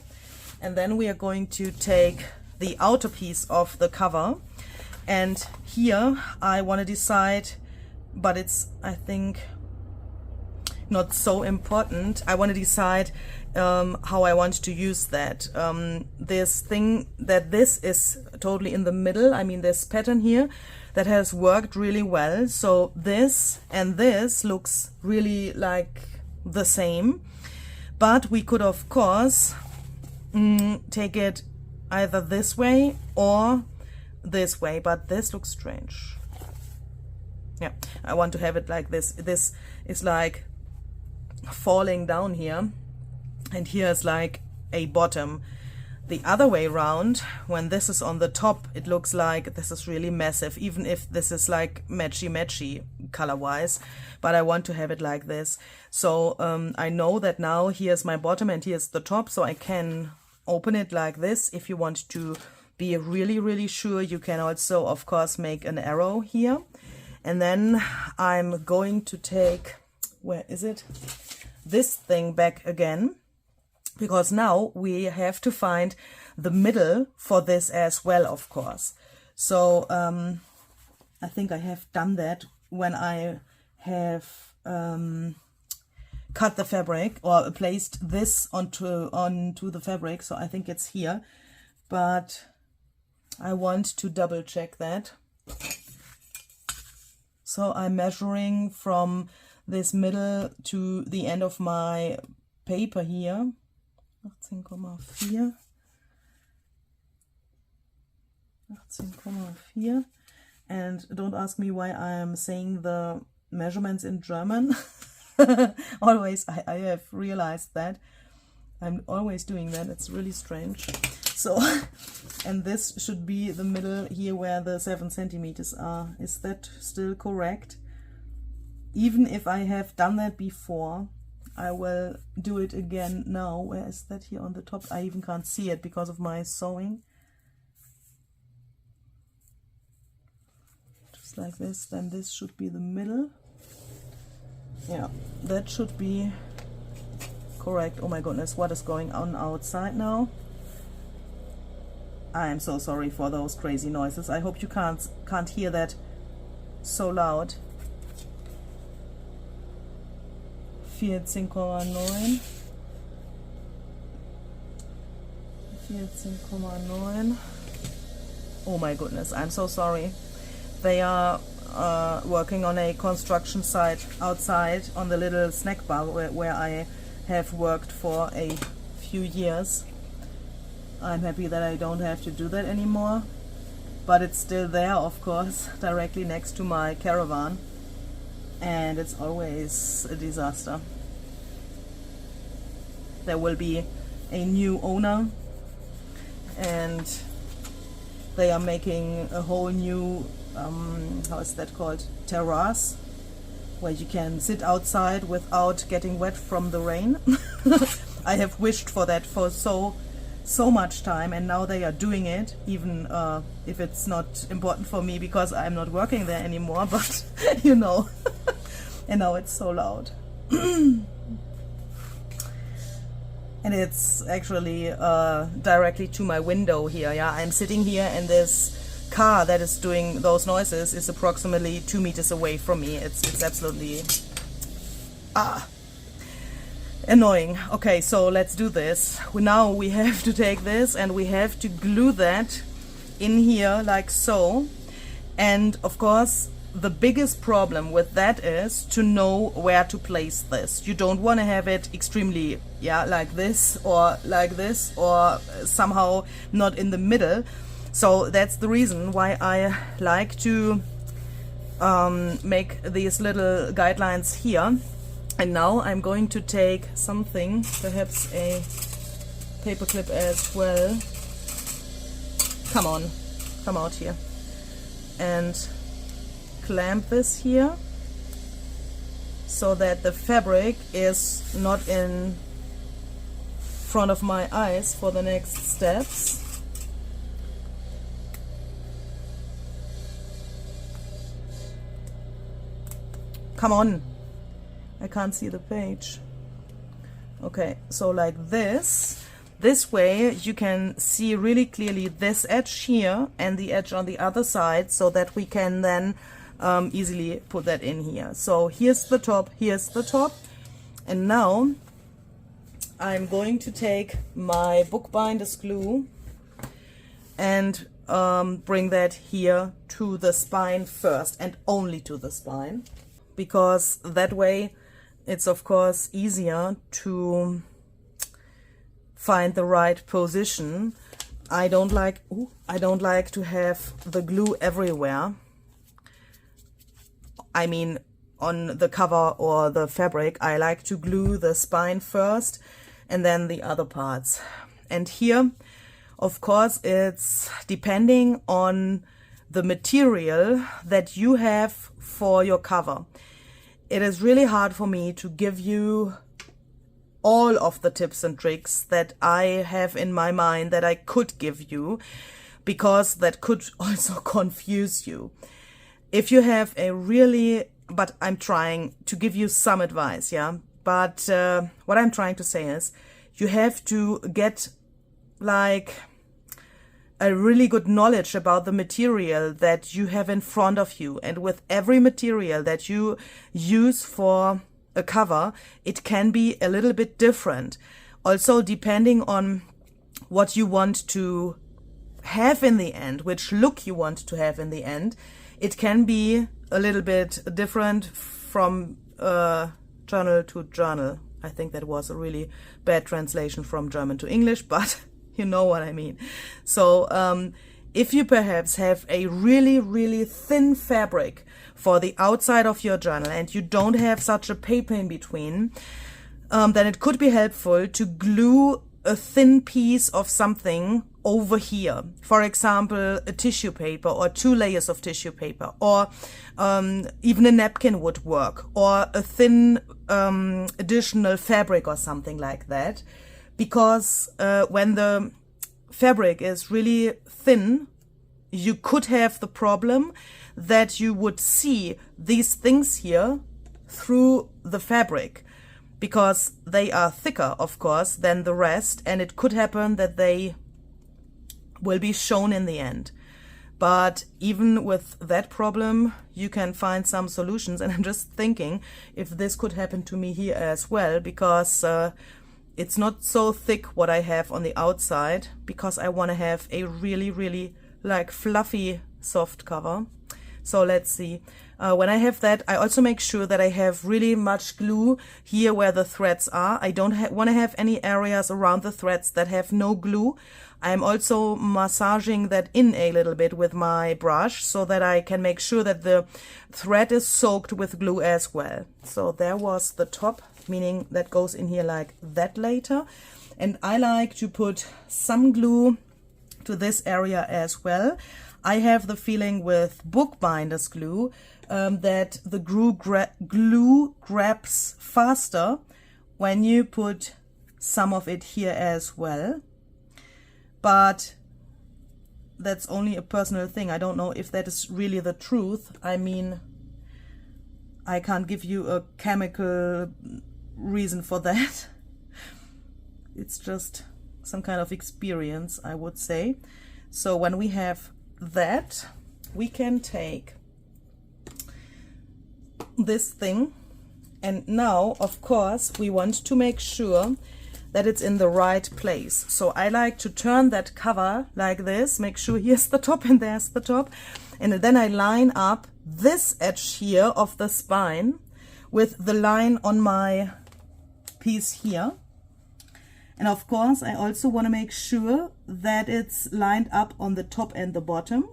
And then we are going to take the outer piece of the cover. And here I want to decide, but it's, I think, not so important. I want to decide how I want to use that. This thing, that this is totally in the middle. I mean, this pattern here, that has worked really well. So this and this looks really like the same, but we could of course take it either this way or this way, but this looks strange. Yeah, I want to have it like this. This is like falling down here, and here is like a bottom. The other way around, when this is on the top, it looks like this is really massive, even if this is like matchy color wise, but I want to have it like this. So I know that now here's my bottom and here's the top, so I can open it like this. If you want to be really sure, you can also of course make an arrow here. And then I'm going to take, where is it, this thing back again, because now we have to find the middle for this as well, of course. So I think I have done that when I have cut the fabric or placed this onto the fabric. So I think it's here, but I want to double check that. So I'm measuring from this middle to the end of my paper here. 18,4. 18,4. And don't ask me why I am saying the measurements in German. Always, I have realized that. I'm always doing that. It's really strange. So, and this should be the middle here where the 7 centimeters are. Is that still correct? Even if I have done that before, I will do it again now. Where is that here on the top? I even can't see it because of my sewing. Just like this, then this should be the middle. Yeah, that should be correct. Oh my goodness, what is going on outside now? I am so sorry for those crazy noises. I hope you can't hear that so loud. 14,9. 14,9. Oh my goodness, I'm so sorry. They are working on a construction site outside on the little snack bar where I have worked for a few years. I'm happy that I don't have to do that anymore, but it's still there, of course, directly next to my caravan, and it's always a disaster. There will be a new owner, and they are making a whole new how is that called, terrace, where you can sit outside without getting wet from the rain. I have wished for that for so much time, and now they are doing it, even if it's not important for me because I'm not working there anymore, but you know. And now it's so loud. And it's actually directly to my window here. Yeah, I'm sitting here, and this car that is doing those noises is approximately 2 meters away from me. It's absolutely annoying. Okay, so let's do this. Now we have to take this and we have to glue that in here like so. And of course, the biggest problem with that is to know where to place this. You don't want to have it extremely, yeah, like this or somehow not in the middle. So that's the reason why I like to make these little guidelines here. And now I'm going to take something, perhaps a paper clip as well. Come on, come out here. And clamp this here so that the fabric is not in front of my eyes for the next steps. Come on, I can't see the page. Okay, so like this. This way you can see really clearly this edge here and the edge on the other side, so that we can then easily put that in here. So here's the top, and now I'm going to take my bookbinder's glue and bring that here to the spine first, and only to the spine, because that way it's of course easier to find the right position. I don't like to have the glue everywhere. I mean, on the cover or the fabric, I like to glue the spine first and then the other parts. And here, of course, it's depending on the material that you have for your cover. It is really hard for me to give you all of the tips and tricks that I have in my mind that I could give you, because that could also confuse you. If you have a really, but I'm trying to give you some advice, yeah? But what I'm trying to say is, you have to get like a really good knowledge about the material that you have in front of you. And with every material that you use for a cover, it can be a little bit different. Also, depending on what you want to have in the end, which look you want to have in the end, it can be a little bit different from journal to journal. I think that was a really bad translation from German to English, but you know what I mean. So if you perhaps have a really, really thin fabric for the outside of your journal and you don't have such a paper in between, then it could be helpful to glue a thin piece of something over here. For example, a tissue paper or 2 layers of tissue paper, or even a napkin would work, or a thin additional fabric or something like that. Because when the fabric is really thin, you could have the problem that you would see these things here through the fabric, because they are thicker, of course, than the rest, and it could happen that they will be shown in the end. But even with that problem, you can find some solutions. And I'm just thinking if this could happen to me here as well, because it's not so thick what I have on the outside, because I want to have a really, really like fluffy soft cover. So let's see. When I have that, I also make sure that I have really much glue here where the threads are. I don't want to have any areas around the threads that have no glue. I'm also massaging that in a little bit with my brush so that I can make sure that the thread is soaked with glue as well. So there was the top, meaning that goes in here like that later. And I like to put some glue to this area as well. I have the feeling with bookbinders glue that the glue grabs faster when you put some of it here as well. But that's only a personal thing. I don't know if that is really the truth. I mean, I can't give you a chemical reason for that. It's just some kind of experience, I would say. So when we have that, we can take this thing, and now of course we want to make sure that it's in the right place. So I like to turn that cover like this, make sure here's the top and there's the top, and then I line up this edge here of the spine with the line on my piece here. And of course I also want to make sure that it's lined up on the top and the bottom,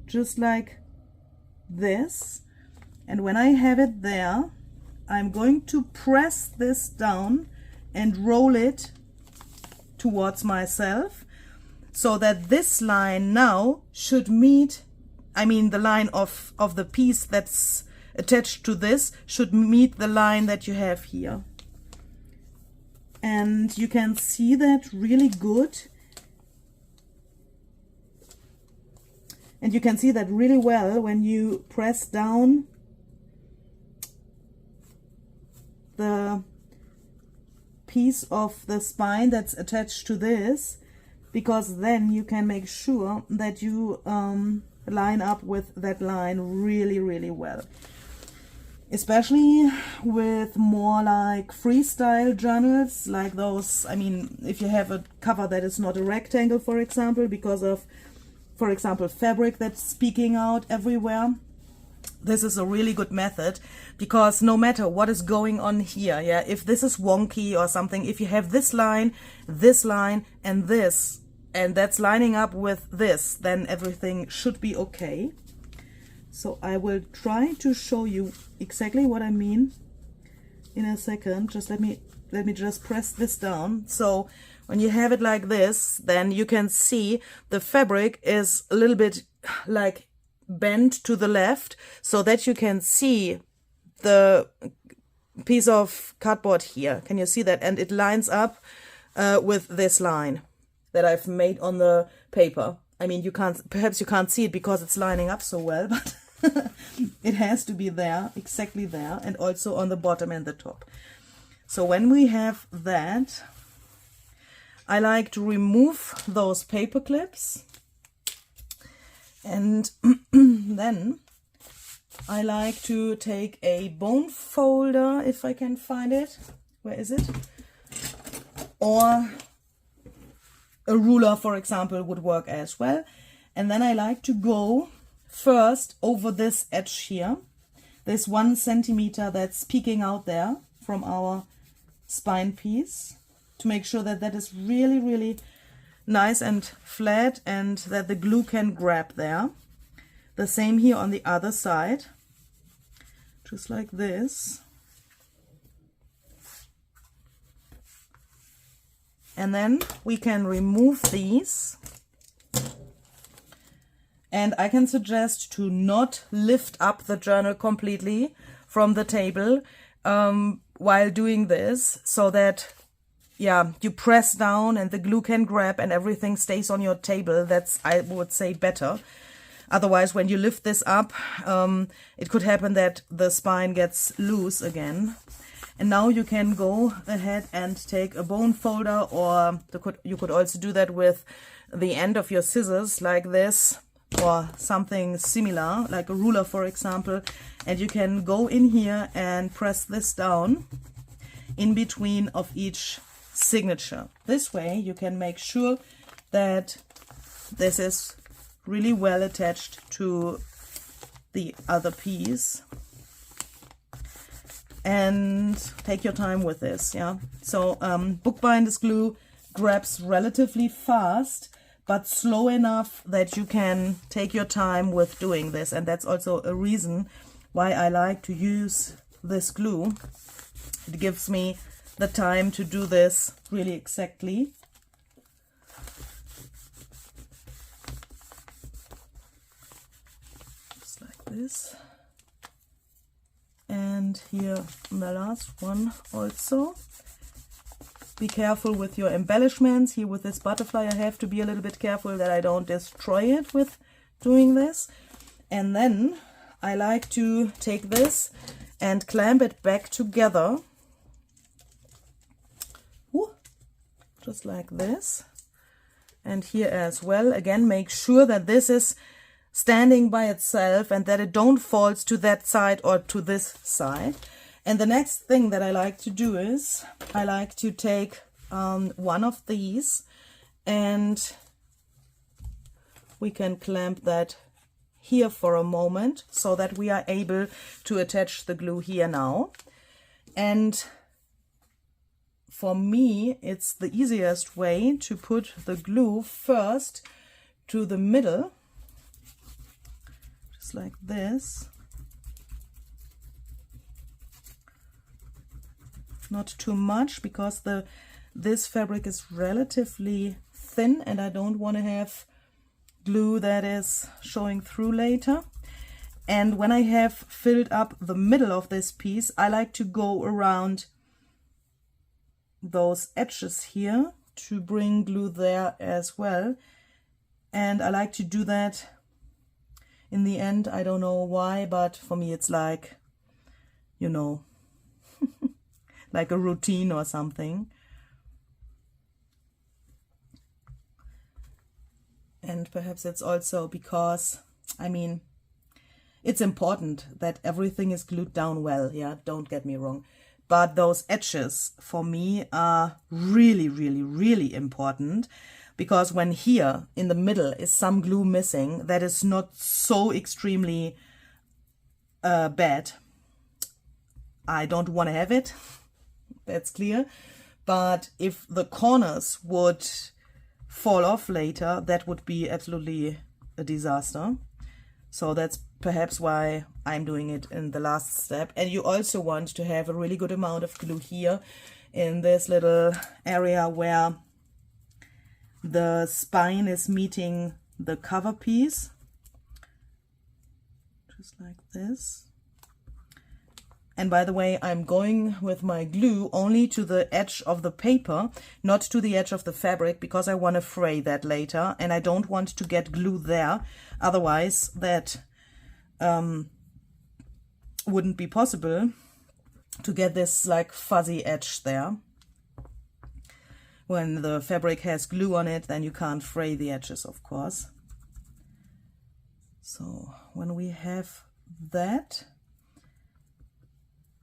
just like this. And when I have it there, I'm going to press this down and roll it towards myself, so that this line now should meet, I mean the line of the piece that's attached to this should meet the line that you have here. And you can see that really good. And you can see that really well when you press down the piece of the spine that's attached to this, because then you can make sure that you line up with that line really, really well. Especially with more like freestyle journals, like those, I mean, if you have a cover that is not a rectangle, for example, because of, for example, fabric that's peeking out everywhere, this is a really good method, because no matter what is going on here, yeah, if this is wonky or something, if you have this line, and this, and that's lining up with this, then everything should be okay. So I will try to show you exactly what I mean in a second. Just let me just press this down. So when you have it like this, then you can see the fabric is a little bit like bent to the left, so that you can see the piece of cardboard here. Can you see that? And it lines up with this line that I've made on the paper. I mean, perhaps you can't see it because it's lining up so well, but it has to be there, exactly there, and also on the bottom and the top. So when we have that, I like to remove those paper clips, and then I like to take a bone folder, if I can find it. Where is it? Or a ruler, for example, would work as well. And then I like to go first over this edge here, this 1 centimeter that's peeking out there from our spine piece, to make sure that that is really, really nice and flat and that the glue can grab there. The same here on the other side, just like this. And then we can remove these. And I can suggest to not lift up the journal completely from the table while doing this, so that, yeah, you press down and the glue can grab and everything stays on your table. That's, I would say, better. Otherwise, when you lift this up, it could happen that the spine gets loose again. And now you can go ahead and take a bone folder, or you could also do that with the end of your scissors like this, or something similar, like a ruler, for example, and you can go in here and press this down. in between of each signature. This way you can make sure that this is really well attached to the other piece. And take your time with this, yeah. So bookbinder's glue grabs relatively fast, but slow enough that you can take your time with doing this. And that's also a reason why I like to use this glue. It gives me the time to do this really exactly. Just like this. And here the last one also. Be careful with your embellishments. Here with this butterfly I have to be a little bit careful that I don't destroy it with doing this. And then I like to take this and clamp it back together. Ooh, just like this. And here as well. Again, make sure that this is standing by itself and that it don't fall to that side or to this side. And the next thing that I like to do is I like to take one of these, and we can clamp that here for a moment so that we are able to attach the glue here now. And for me, it's the easiest way to put the glue first to the middle, like this. Not too much, because this fabric is relatively thin and I don't want to have glue that is showing through later. And when I have filled up the middle of this piece, I like to go around those edges here to bring glue there as well. And I like to do that in the end. I don't know why, but for me it's like, you know, like a routine or something. And perhaps it's also because, I mean, it's important that everything is glued down well, yeah, don't get me wrong. But those edges for me are really, really, really important. Because when here in the middle is some glue missing, that is not so extremely bad. I don't want to have it, that's clear. But if the corners would fall off later, that would be absolutely a disaster. So that's perhaps why I'm doing it in the last step. And you also want to have a really good amount of glue here in this little area where the spine is meeting the cover piece, just like this. And by the way, I'm going with my glue only to the edge of the paper, not to the edge of the fabric, because I want to fray that later and I don't want to get glue there. Otherwise that wouldn't be possible to get this like fuzzy edge there. When the fabric has glue on it, then you can't fray the edges, of course. So when we have that,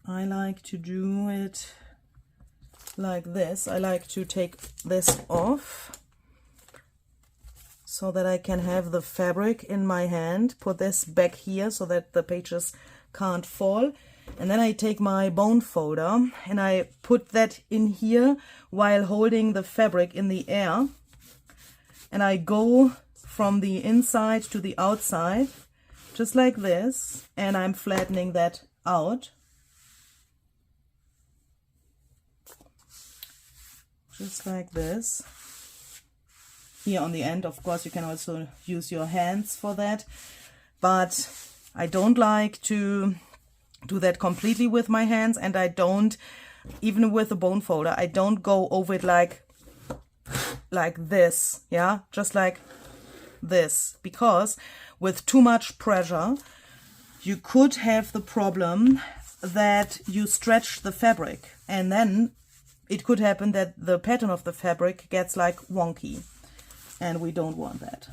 I like to do it like this. I like to take this off so that I can have the fabric in my hand, put this back here so that the pages can't fall. And then I take my bone folder and I put that in here while holding the fabric in the air. And I go from the inside to the outside, just like this. And I'm flattening that out. Just like this. Here on the end, of course, you can also use your hands for that. But I don't like to do that completely with my hands, and I don't, even with the bone folder, I don't go over it like this, yeah, just like this, because with too much pressure you could have the problem that you stretch the fabric, and then it could happen that the pattern of the fabric gets like wonky, and we don't want that.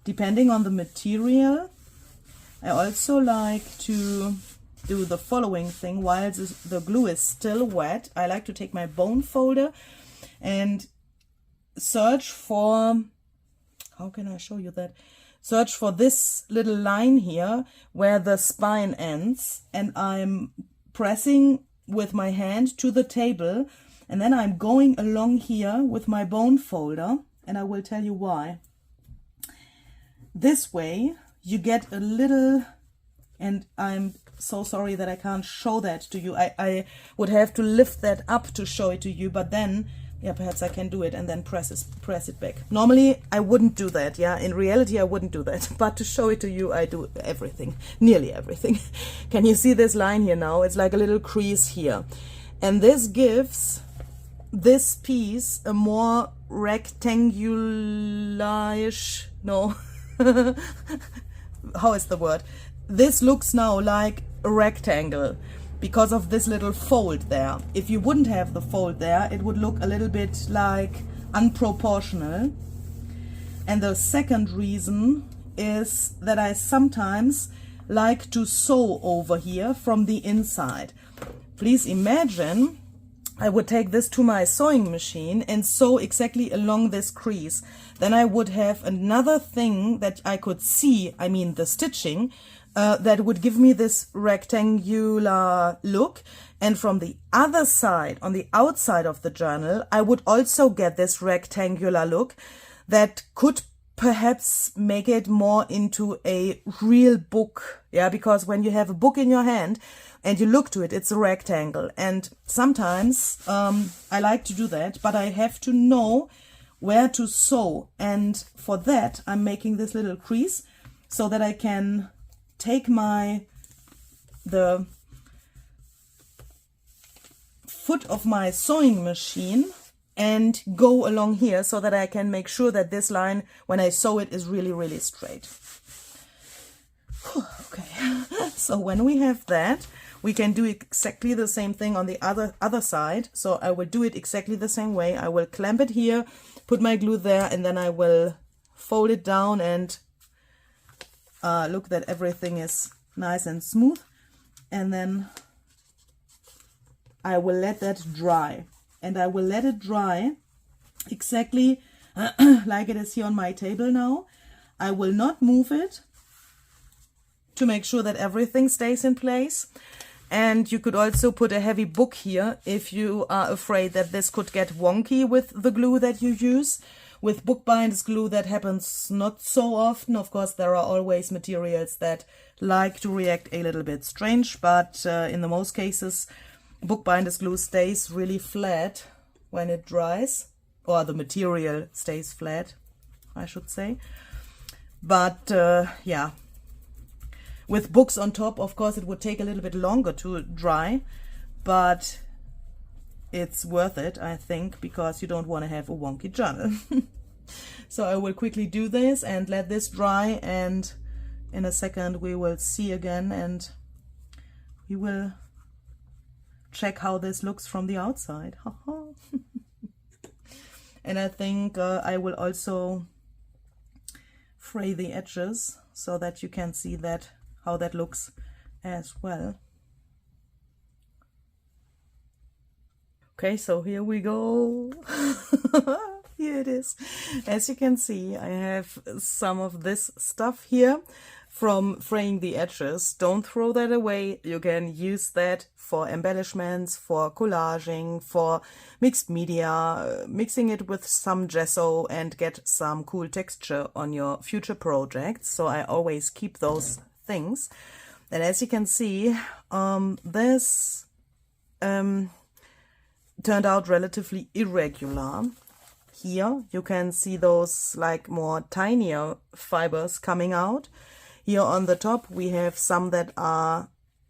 Depending on the material, I also like to do the following thing. While the glue is still wet, I like to take my bone folder and search for, how can I show you that? Search for this little line here where the spine ends, and I'm pressing with my hand to the table, and then I'm going along here with my bone folder, and I will tell you why. This way you get a little, and I'm so sorry that I can't show that to you. I would have to lift that up to show it to you, but then, yeah, perhaps I can do it and then press it back. Normally I wouldn't do that, yeah. In reality I wouldn't do that, but to show it to you I do everything, nearly everything. Can you see this line here now? It's like a little crease here. And this gives this piece a more rectangular-ish, no, how is the word? This looks now like a rectangle because of this little fold there. If you wouldn't have the fold there, it would look a little bit like unproportional. And the second reason is that I sometimes like to sew over here from the inside. Please imagine I would take this to my sewing machine and sew exactly along this crease. Then I would have another thing that I could see, I mean the stitching, that would give me this rectangular look. And from the other side, on the outside of the journal, I would also get this rectangular look that could perhaps make it more into a real book. Yeah, because when you have a book in your hand and you look to it, it's a rectangle. And sometimes I like to do that, but I have to know where to sew. And for that, I'm making this little crease so that I can take the foot of my sewing machine and go along here so that I can make sure that this line, when I sew it, is really, really straight. Okay, so when we have that, we can do exactly the same thing on the other side. So I will do it exactly the same way. I will clamp it here, put my glue there, and then I will fold it down and look that everything is nice and smooth. And then I will let that dry. And I will let it dry exactly like it is here on my table now. I will not move it to make sure that everything stays in place. And you could also put a heavy book here if you are afraid that this could get wonky with the glue that you use. With bookbinders glue that happens not so often. Of course, there are always materials that like to react a little bit strange, but in the most cases, bookbinders glue stays really flat when it dries, or the material stays flat, I should say. But yeah, with books on top, of course, it would take a little bit longer to dry, but it's worth it, I think, because you don't want to have a wonky journal. So I will quickly do this and let this dry, and in a second we will see again and we will check how this looks from the outside. And I think I will also fray the edges so that you can see that how that looks as well. Okay, so here we go. Here it is. As you can see, I have some of this stuff here from fraying the edges. Don't throw that away. You can use that for embellishments, for collaging, for mixed media, mixing it with some gesso and get some cool texture on your future projects. So I always keep those things. And as you can see, this turned out relatively irregular. Here you can see those like more tinier fibers coming out. Here on the top we have some that are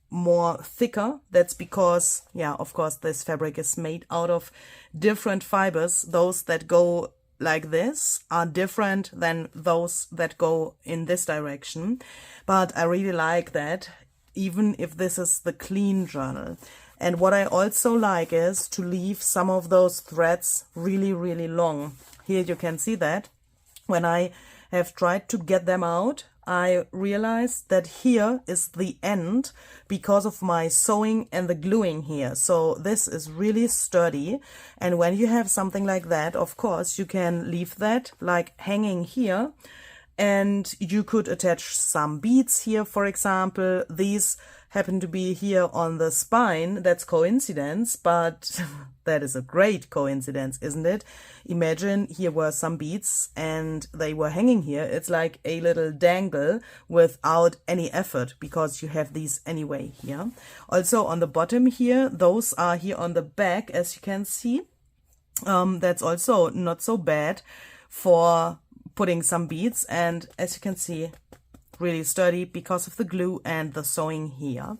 more thicker. That's because, yeah, of course, this fabric is made out of different fibers. Those that go like this are different than those that go in this direction. But I really like that, even if this is the clean journal. And what I also like is to leave some of those threads really, really long. Here you can see that when I have tried to get them out I realized that here is the end because of my sewing and the gluing here. So this is really sturdy. And when you have something like that, of course, you can leave that like hanging here. And you could attach some beads here, for example. These happen to be here on the spine. That's coincidence, but that is a great coincidence, isn't it? Imagine here were some beads and they were hanging here. It's like a little dangle without any effort because you have these anyway here. Also on the bottom here, those are here on the back, as you can see. That's also not so bad for putting some beads, and as you can see, really sturdy because of the glue and the sewing here.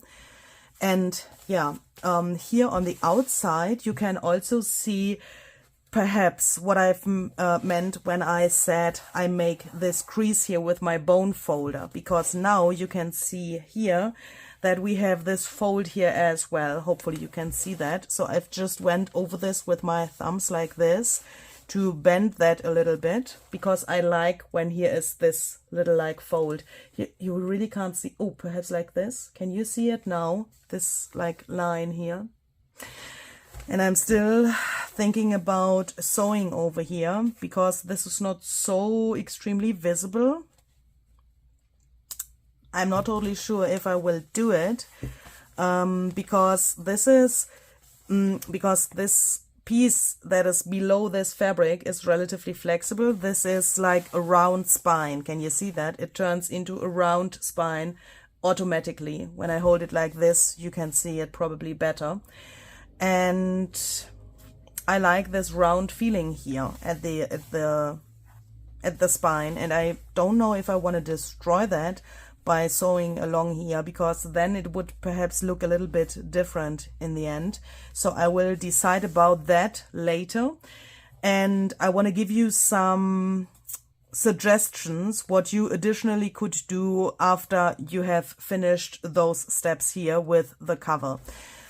And yeah, here on the outside you can also see perhaps what I've meant when I said I make this crease here with my bone folder, because now you can see here that we have this fold here as well. Hopefully you can see that. So I've just went over this with my thumbs like this to bend that a little bit, because I like when here is this little like fold. You really can't see. Oh, perhaps like this. Can you see it now? This like line here. And I'm still thinking about sewing over here because this is not so extremely visible. I'm not totally sure if I will do it because this piece that is below this fabric is relatively flexible. This is like a round spine. Can you see that? It turns into a round spine automatically. When I hold it like this, you can see it probably better. And I like this round feeling here at the spine, and I don't know if I want to destroy that by sewing along here, because then it would perhaps look a little bit different in the end. So I will decide about that later, and I want to give you some suggestions what you additionally could do after you have finished those steps here with the cover.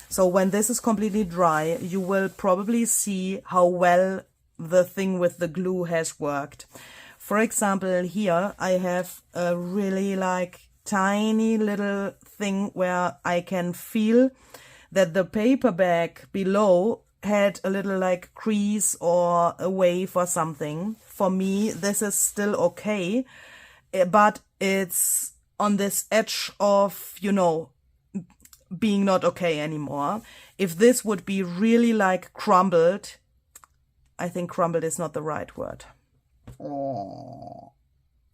So when this is completely dry, you will probably see how well the thing with the glue has worked. For example, here I have a really like tiny little thing where I can feel that the paper bag below had a little like crease or a wave or something. For me, this is still okay, but it's on this edge of, you know, being not okay anymore. If this would be really like crumbled, I think crumbled is not the right word. Oh,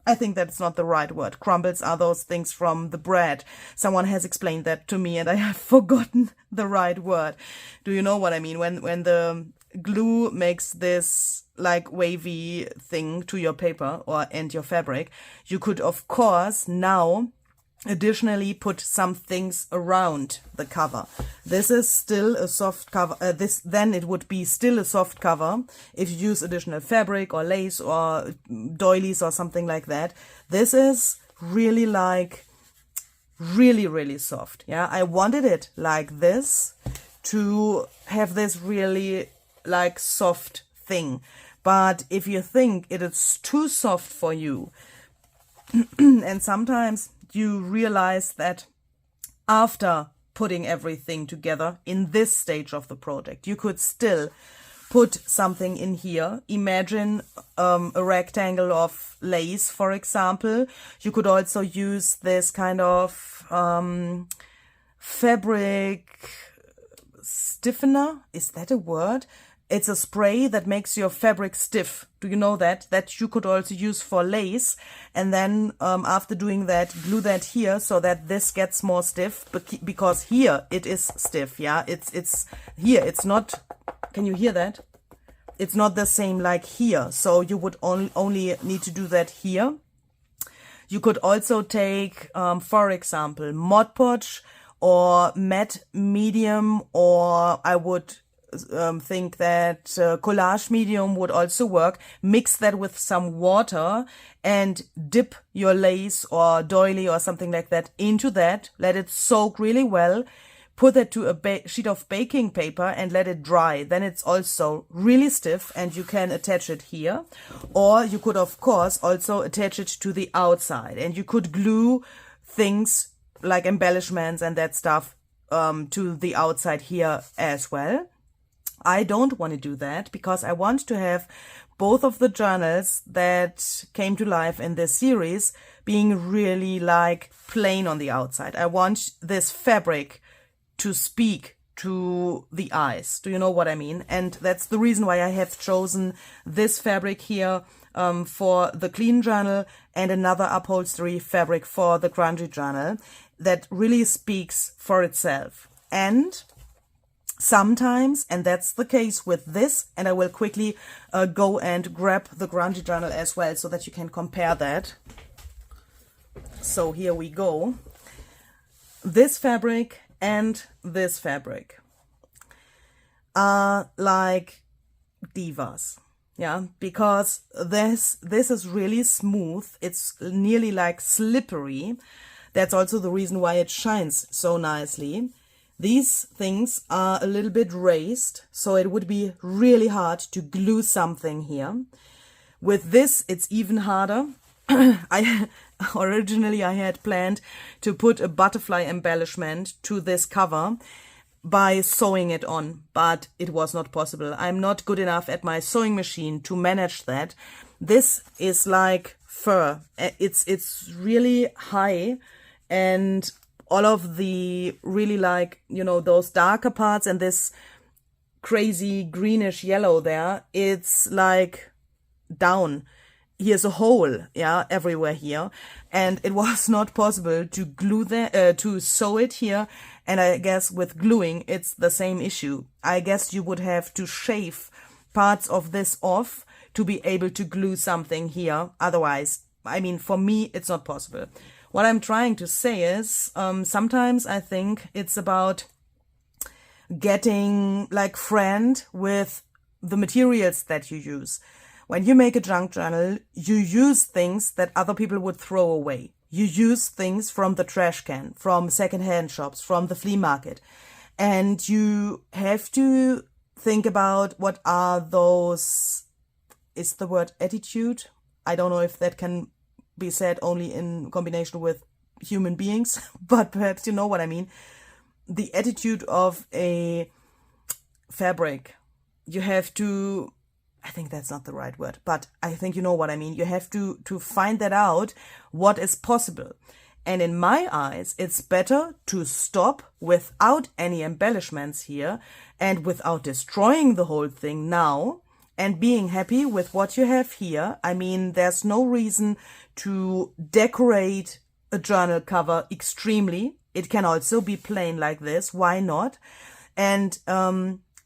I think that's not the right word. Crumbles are those things from the bread. Someone has explained that to me and I have forgotten the right word. Do you know what I mean? When the glue makes this like wavy thing to your paper and your fabric, you could of course now additionally put some things around the cover. This is still a soft cover. Then it would be still a soft cover if you use additional fabric or lace or doilies or something like that. This is really like really soft. Yeah, I wanted it like this to have this really like soft thing. But if you think it is too soft for you, and sometimes you realize that after putting everything together in this stage of the project, you could still put something in here. Imagine a rectangle of lace, for example. You could also use this kind of fabric stiffener. Is that a word? It's a spray that makes your fabric stiff. Do you know that? That you could also use for lace. And then after doing that, glue that here so that this gets more stiff, because here it is stiff. Yeah, it's here. It's not. Can you hear that? It's not the same like here. So you would only need to do that here. You could also take, for example, Mod Podge or matte medium, or I would think that collage medium would also work. Mix that with some water and dip your lace or doily or something like that into that. Let it soak really well. put it to a sheet of baking paper and let it dry. Then it's also really stiff and you can attach it here. Or you could, of course, also attach it to the outside. And you could glue things like embellishments and that stuff to the outside here as well. I don't want to do that because I want to have both of the journals that came to life in this series being really like plain on the outside. I want this fabric to speak to the eyes. Do you know what I mean? And that's the reason why I have chosen this fabric here for the clean journal and another upholstery fabric for the grungy journal that really speaks for itself. And sometimes, and that's the case with this, and I will quickly go and grab the grungy journal as well so that you can compare that. So here we go. This fabric and this fabric are like divas, yeah, because this is really smooth. It's nearly like slippery. That's also the reason why it shines so nicely. These things are a little bit raised, so it would be really hard to glue something here. With this, it's even harder. Originally I had planned to put a butterfly embellishment to this cover by sewing it on, but it was not possible. I'm not good enough at my sewing machine to manage that. This is like fur. It's really high, and all of the really like, you know, those darker parts and this crazy greenish yellow there, it's like down. Here's a hole, yeah, everywhere here. And it was not possible to glue to sew it here. And I guess with gluing, it's the same issue. I guess you would have to shave parts of this off to be able to glue something here. Otherwise, I mean, for me, it's not possible. What I'm trying to say is, sometimes I think it's about getting like friend with the materials that you use. When you make a junk journal, you use things that other people would throw away. You use things from the trash can, from secondhand shops, from the flea market. And you have to think about what are those, is the word attitude? I don't know if that can be said only in combination with human beings, but perhaps you know what I mean. The attitude of a fabric. You have to, I think that's not the right word, but I think you know what I mean. You have to find that out, what is possible. And in my eyes, it's better to stop without any embellishments here and without destroying the whole thing now and being happy with what you have here. I mean, there's no reason to decorate a journal cover extremely. It can also be plain like this. Why not? And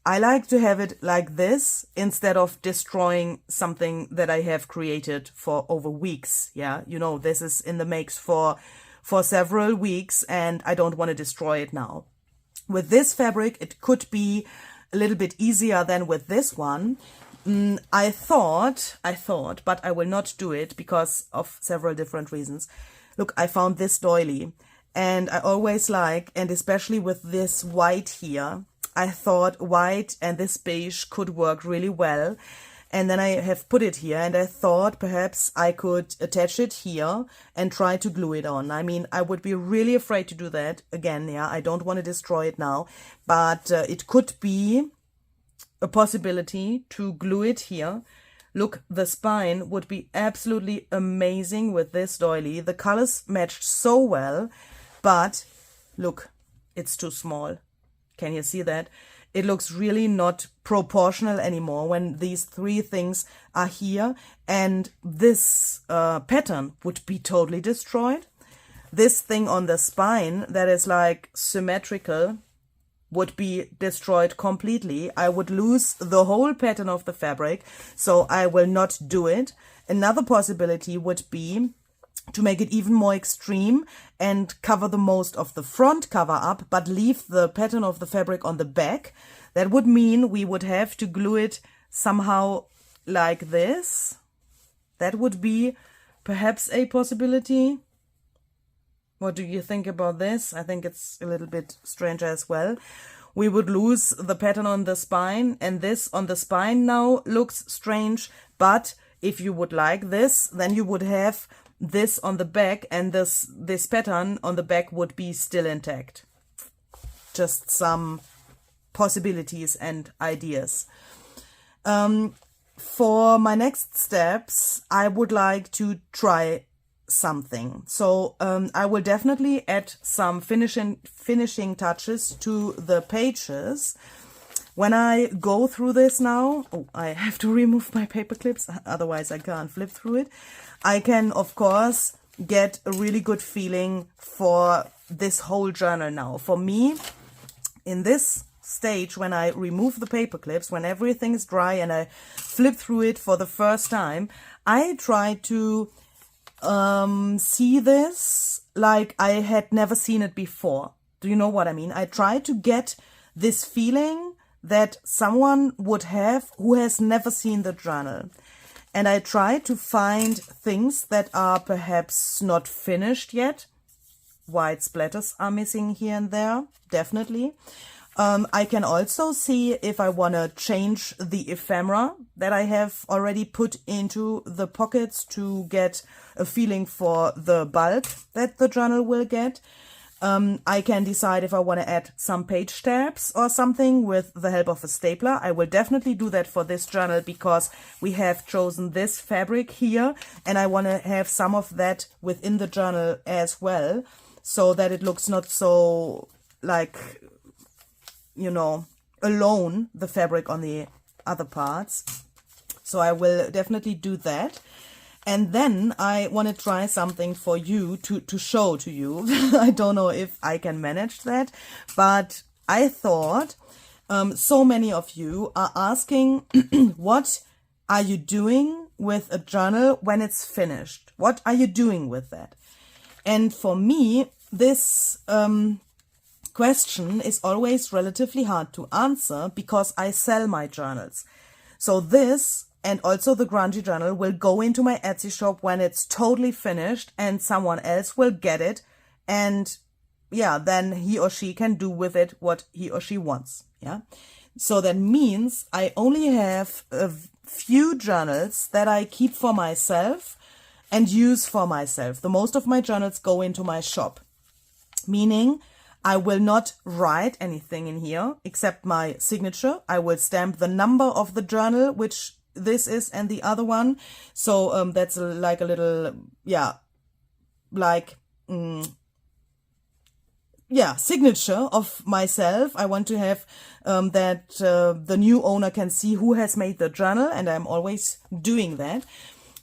I like to have it like this instead of destroying something that I have created for over weeks. Yeah, you know, this is in the makes for several weeks and I don't want to destroy it now. With this fabric, it could be a little bit easier than with this one. I thought, but I will not do it because of several different reasons. Look, I found this doily and I always like, and especially with this white here, I thought white and this beige could work really well. And then I have put it here and I thought perhaps I could attach it here and try to glue it on. I mean, I would be really afraid to do that. Again, yeah, I don't want to destroy it now, but it could be a possibility to glue it here. Look, the spine would be absolutely amazing with this doily. The colors matched so well, but look, it's too small. Can you see that? It looks really not proportional anymore when these three things are here, and this pattern would be totally destroyed. This thing on the spine that is like symmetrical would be destroyed completely. I would lose the whole pattern of the fabric, so I will not do it. Another possibility would be to make it even more extreme and cover the most of the front cover up, but leave the pattern of the fabric on the back. That would mean we would have to glue it somehow like this. That would be perhaps a possibility. What do you think about this? I think it's a little bit strange as well. We would lose the pattern on the spine, and this on the spine now looks strange. But if you would like this, then you would have this on the back, and this pattern on the back would be still intact. Just some possibilities and ideas. For my next steps, I would like to try something. So I will definitely add some finishing touches to the pages. When I go through this now, I have to remove my paper clips, otherwise I can't flip through it. I can, of course, get a really good feeling for this whole journal now. For me, in this stage, when I remove the paper clips, when everything is dry and I flip through it for the first time, I try to see this like I had never seen it before. Do you know what I mean? I try to get this feeling that someone would have who has never seen the journal. And I try to find things that are perhaps not finished yet. White splatters are missing here and there, definitely. I can also see if I want to change the ephemera that I have already put into the pockets to get a feeling for the bulk that the journal will get. I can decide if I want to add some page tabs or something with the help of a stapler. I will definitely do that for this journal because we have chosen this fabric here, and I want to have some of that within the journal as well, so that it looks not so like, you know, alone, the fabric on the other parts. So I will definitely do that. And then I want to try something for you to show to you. I don't know if I can manage that, but I thought so many of you are asking, what are you doing with a journal when it's finished? What are you doing with that? And for me, this question is always relatively hard to answer because I sell my journals. So this and also the grungy journal will go into my Etsy shop when it's totally finished, and someone else will get it, and yeah, then he or she can do with it what he or she wants. Yeah, so that means I only have a few journals that I keep for myself and use for myself. The most of my journals go into my shop, meaning I will not write anything in here except my signature. I will stamp the number of the journal, which this is, and the other one. So that's like a little, signature of myself. I want to have that the new owner can see who has made the journal, and I'm always doing that.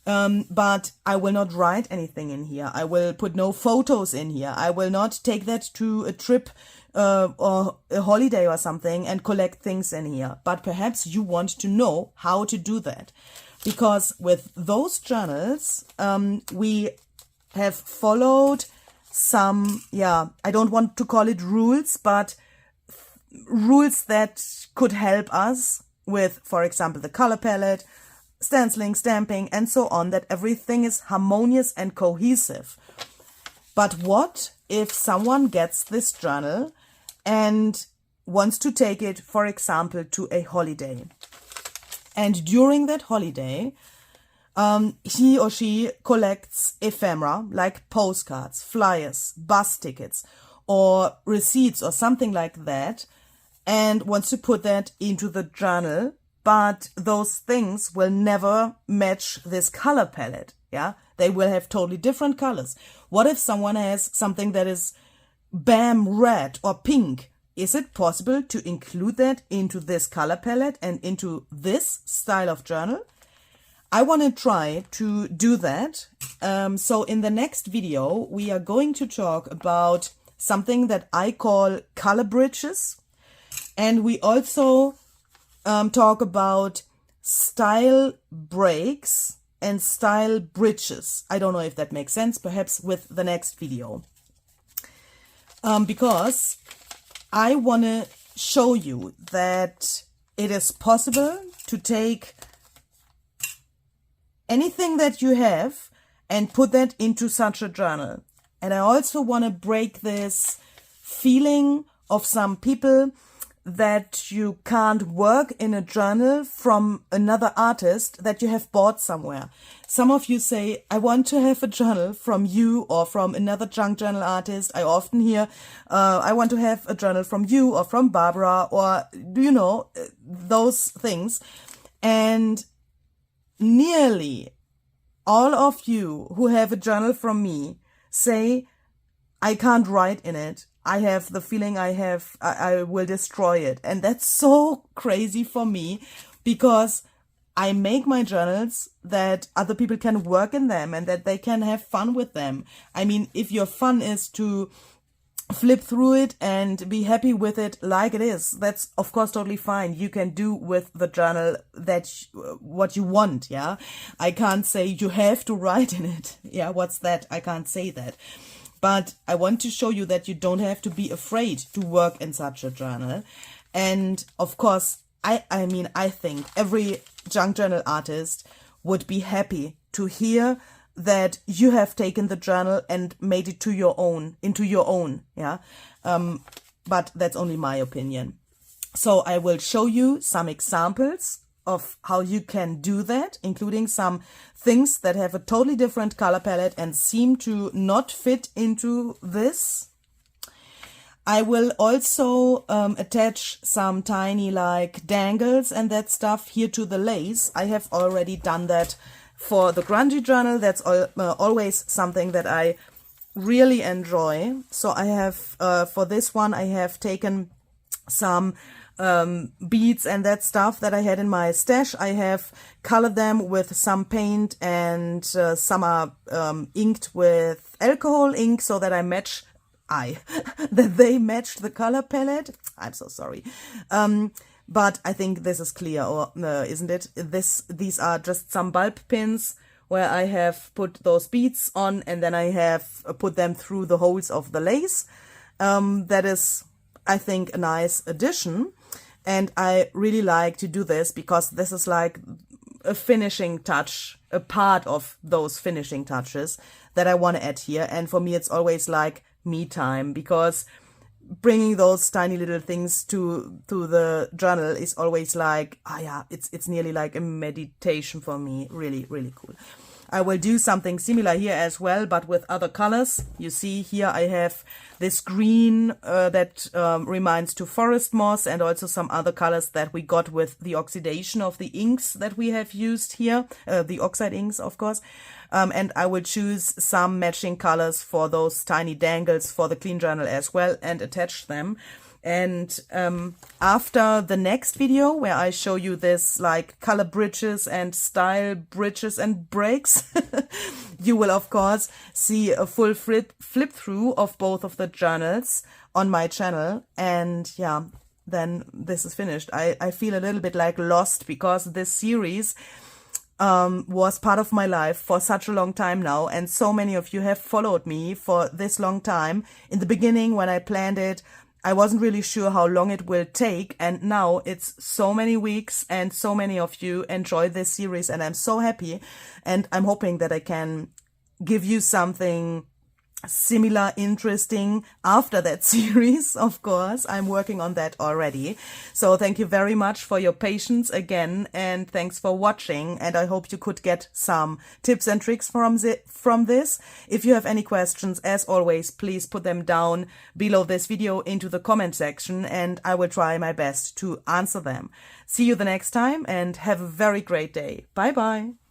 But I will not write anything in here. I will put no photos in here. I will not take that to a trip or a holiday or something and collect things in here. But perhaps you want to know how to do that. Because with those journals, we have followed some, I don't want to call it rules, but rules that could help us with, for example, the color palette, stenciling, stamping, and so on, that everything is harmonious and cohesive. But what if someone gets this journal and wants to take it, for example, to a holiday? And during that holiday, he or she collects ephemera, like postcards, flyers, bus tickets, or receipts or something like that, and wants to put that into the journal. But those things will never match this color palette. Yeah, they will have totally different colors. What if someone has something that is bam red or pink? Is it possible to include that into this color palette and into this style of journal? I want to try to do that. So in the next video, we are going to talk about something that I call color bridges. And we also talk about style breaks and style bridges. I don't know if that makes sense, perhaps with the next video. Because I want to show you that it is possible to take anything that you have and put that into such a journal. And I also want to break this feeling of some people that you can't work in a journal from another artist that you have bought somewhere. Some of you say, I want to have a journal from you or from another junk journal artist. I often hear, I want to have a journal from you or from Barbara, or do you know, those things. And nearly all of you who have a journal from me say, I can't write in it. I have the feeling I will destroy it. And that's so crazy for me, because I make my journals that other people can work in them and that they can have fun with them. I mean, if your fun is to flip through it and be happy with it like it is, that's of course totally fine. You can do with the journal that what you want. Yeah, I can't say you have to write in it. Yeah, what's that? I can't say that. But I want to show you that you don't have to be afraid to work in such a journal. And of course, I mean, I think every junk journal artist would be happy to hear that you have taken the journal and made it into your own. Yeah. But that's only my opinion. So I will show you some examples of how you can do that, including some things that have a totally different color palette and seem to not fit into this. I will also attach some tiny like dangles and that stuff here to the lace. I have already done that for the grungy journal. That's always something that I really enjoy. So I have, for this one, I have taken some beads and that stuff that I had in my stash. I have colored them with some paint, and some are inked with alcohol ink so that that they match the color palette. I'm so sorry. But I think this is clear, or isn't it? These are just some bulb pins where I have put those beads on, and then I have put them through the holes of the lace. That is, I think, a nice addition. And I really like to do this because this is like a finishing touch, a part of those finishing touches that I want to add here. And for me, it's always like me time, because bringing those tiny little things to the journal is always like, yeah, it's nearly like a meditation for me. Really, really cool. I will do something similar here as well, but with other colors. You see here I have this green that reminds to forest moss, and also some other colors that we got with the oxidation of the inks that we have used here, the oxide inks, of course. And I will choose some matching colors for those tiny dangles for the clean journal as well and attach them. And after the next video where I show you this like color bridges and style bridges and breaks, you will of course see a full flip through of both of the journals on my channel. And yeah, then this is finished. I feel a little bit like lost, because this series was part of my life for such a long time now, and so many of you have followed me for this long time. In the beginning, when I planned it, I wasn't really sure how long it will take, and now it's so many weeks and so many of you enjoy this series, and I'm so happy, and I'm hoping that I can give you something similar, interesting after that series. Of course, I'm working on that already. So thank you very much for your patience again, and thanks for watching, and I hope you could get some tips and tricks from this. If you have any questions, as always, please put them down below this video into the comment section, and I will try my best to answer them. See you the next time, and have a very great day. Bye bye.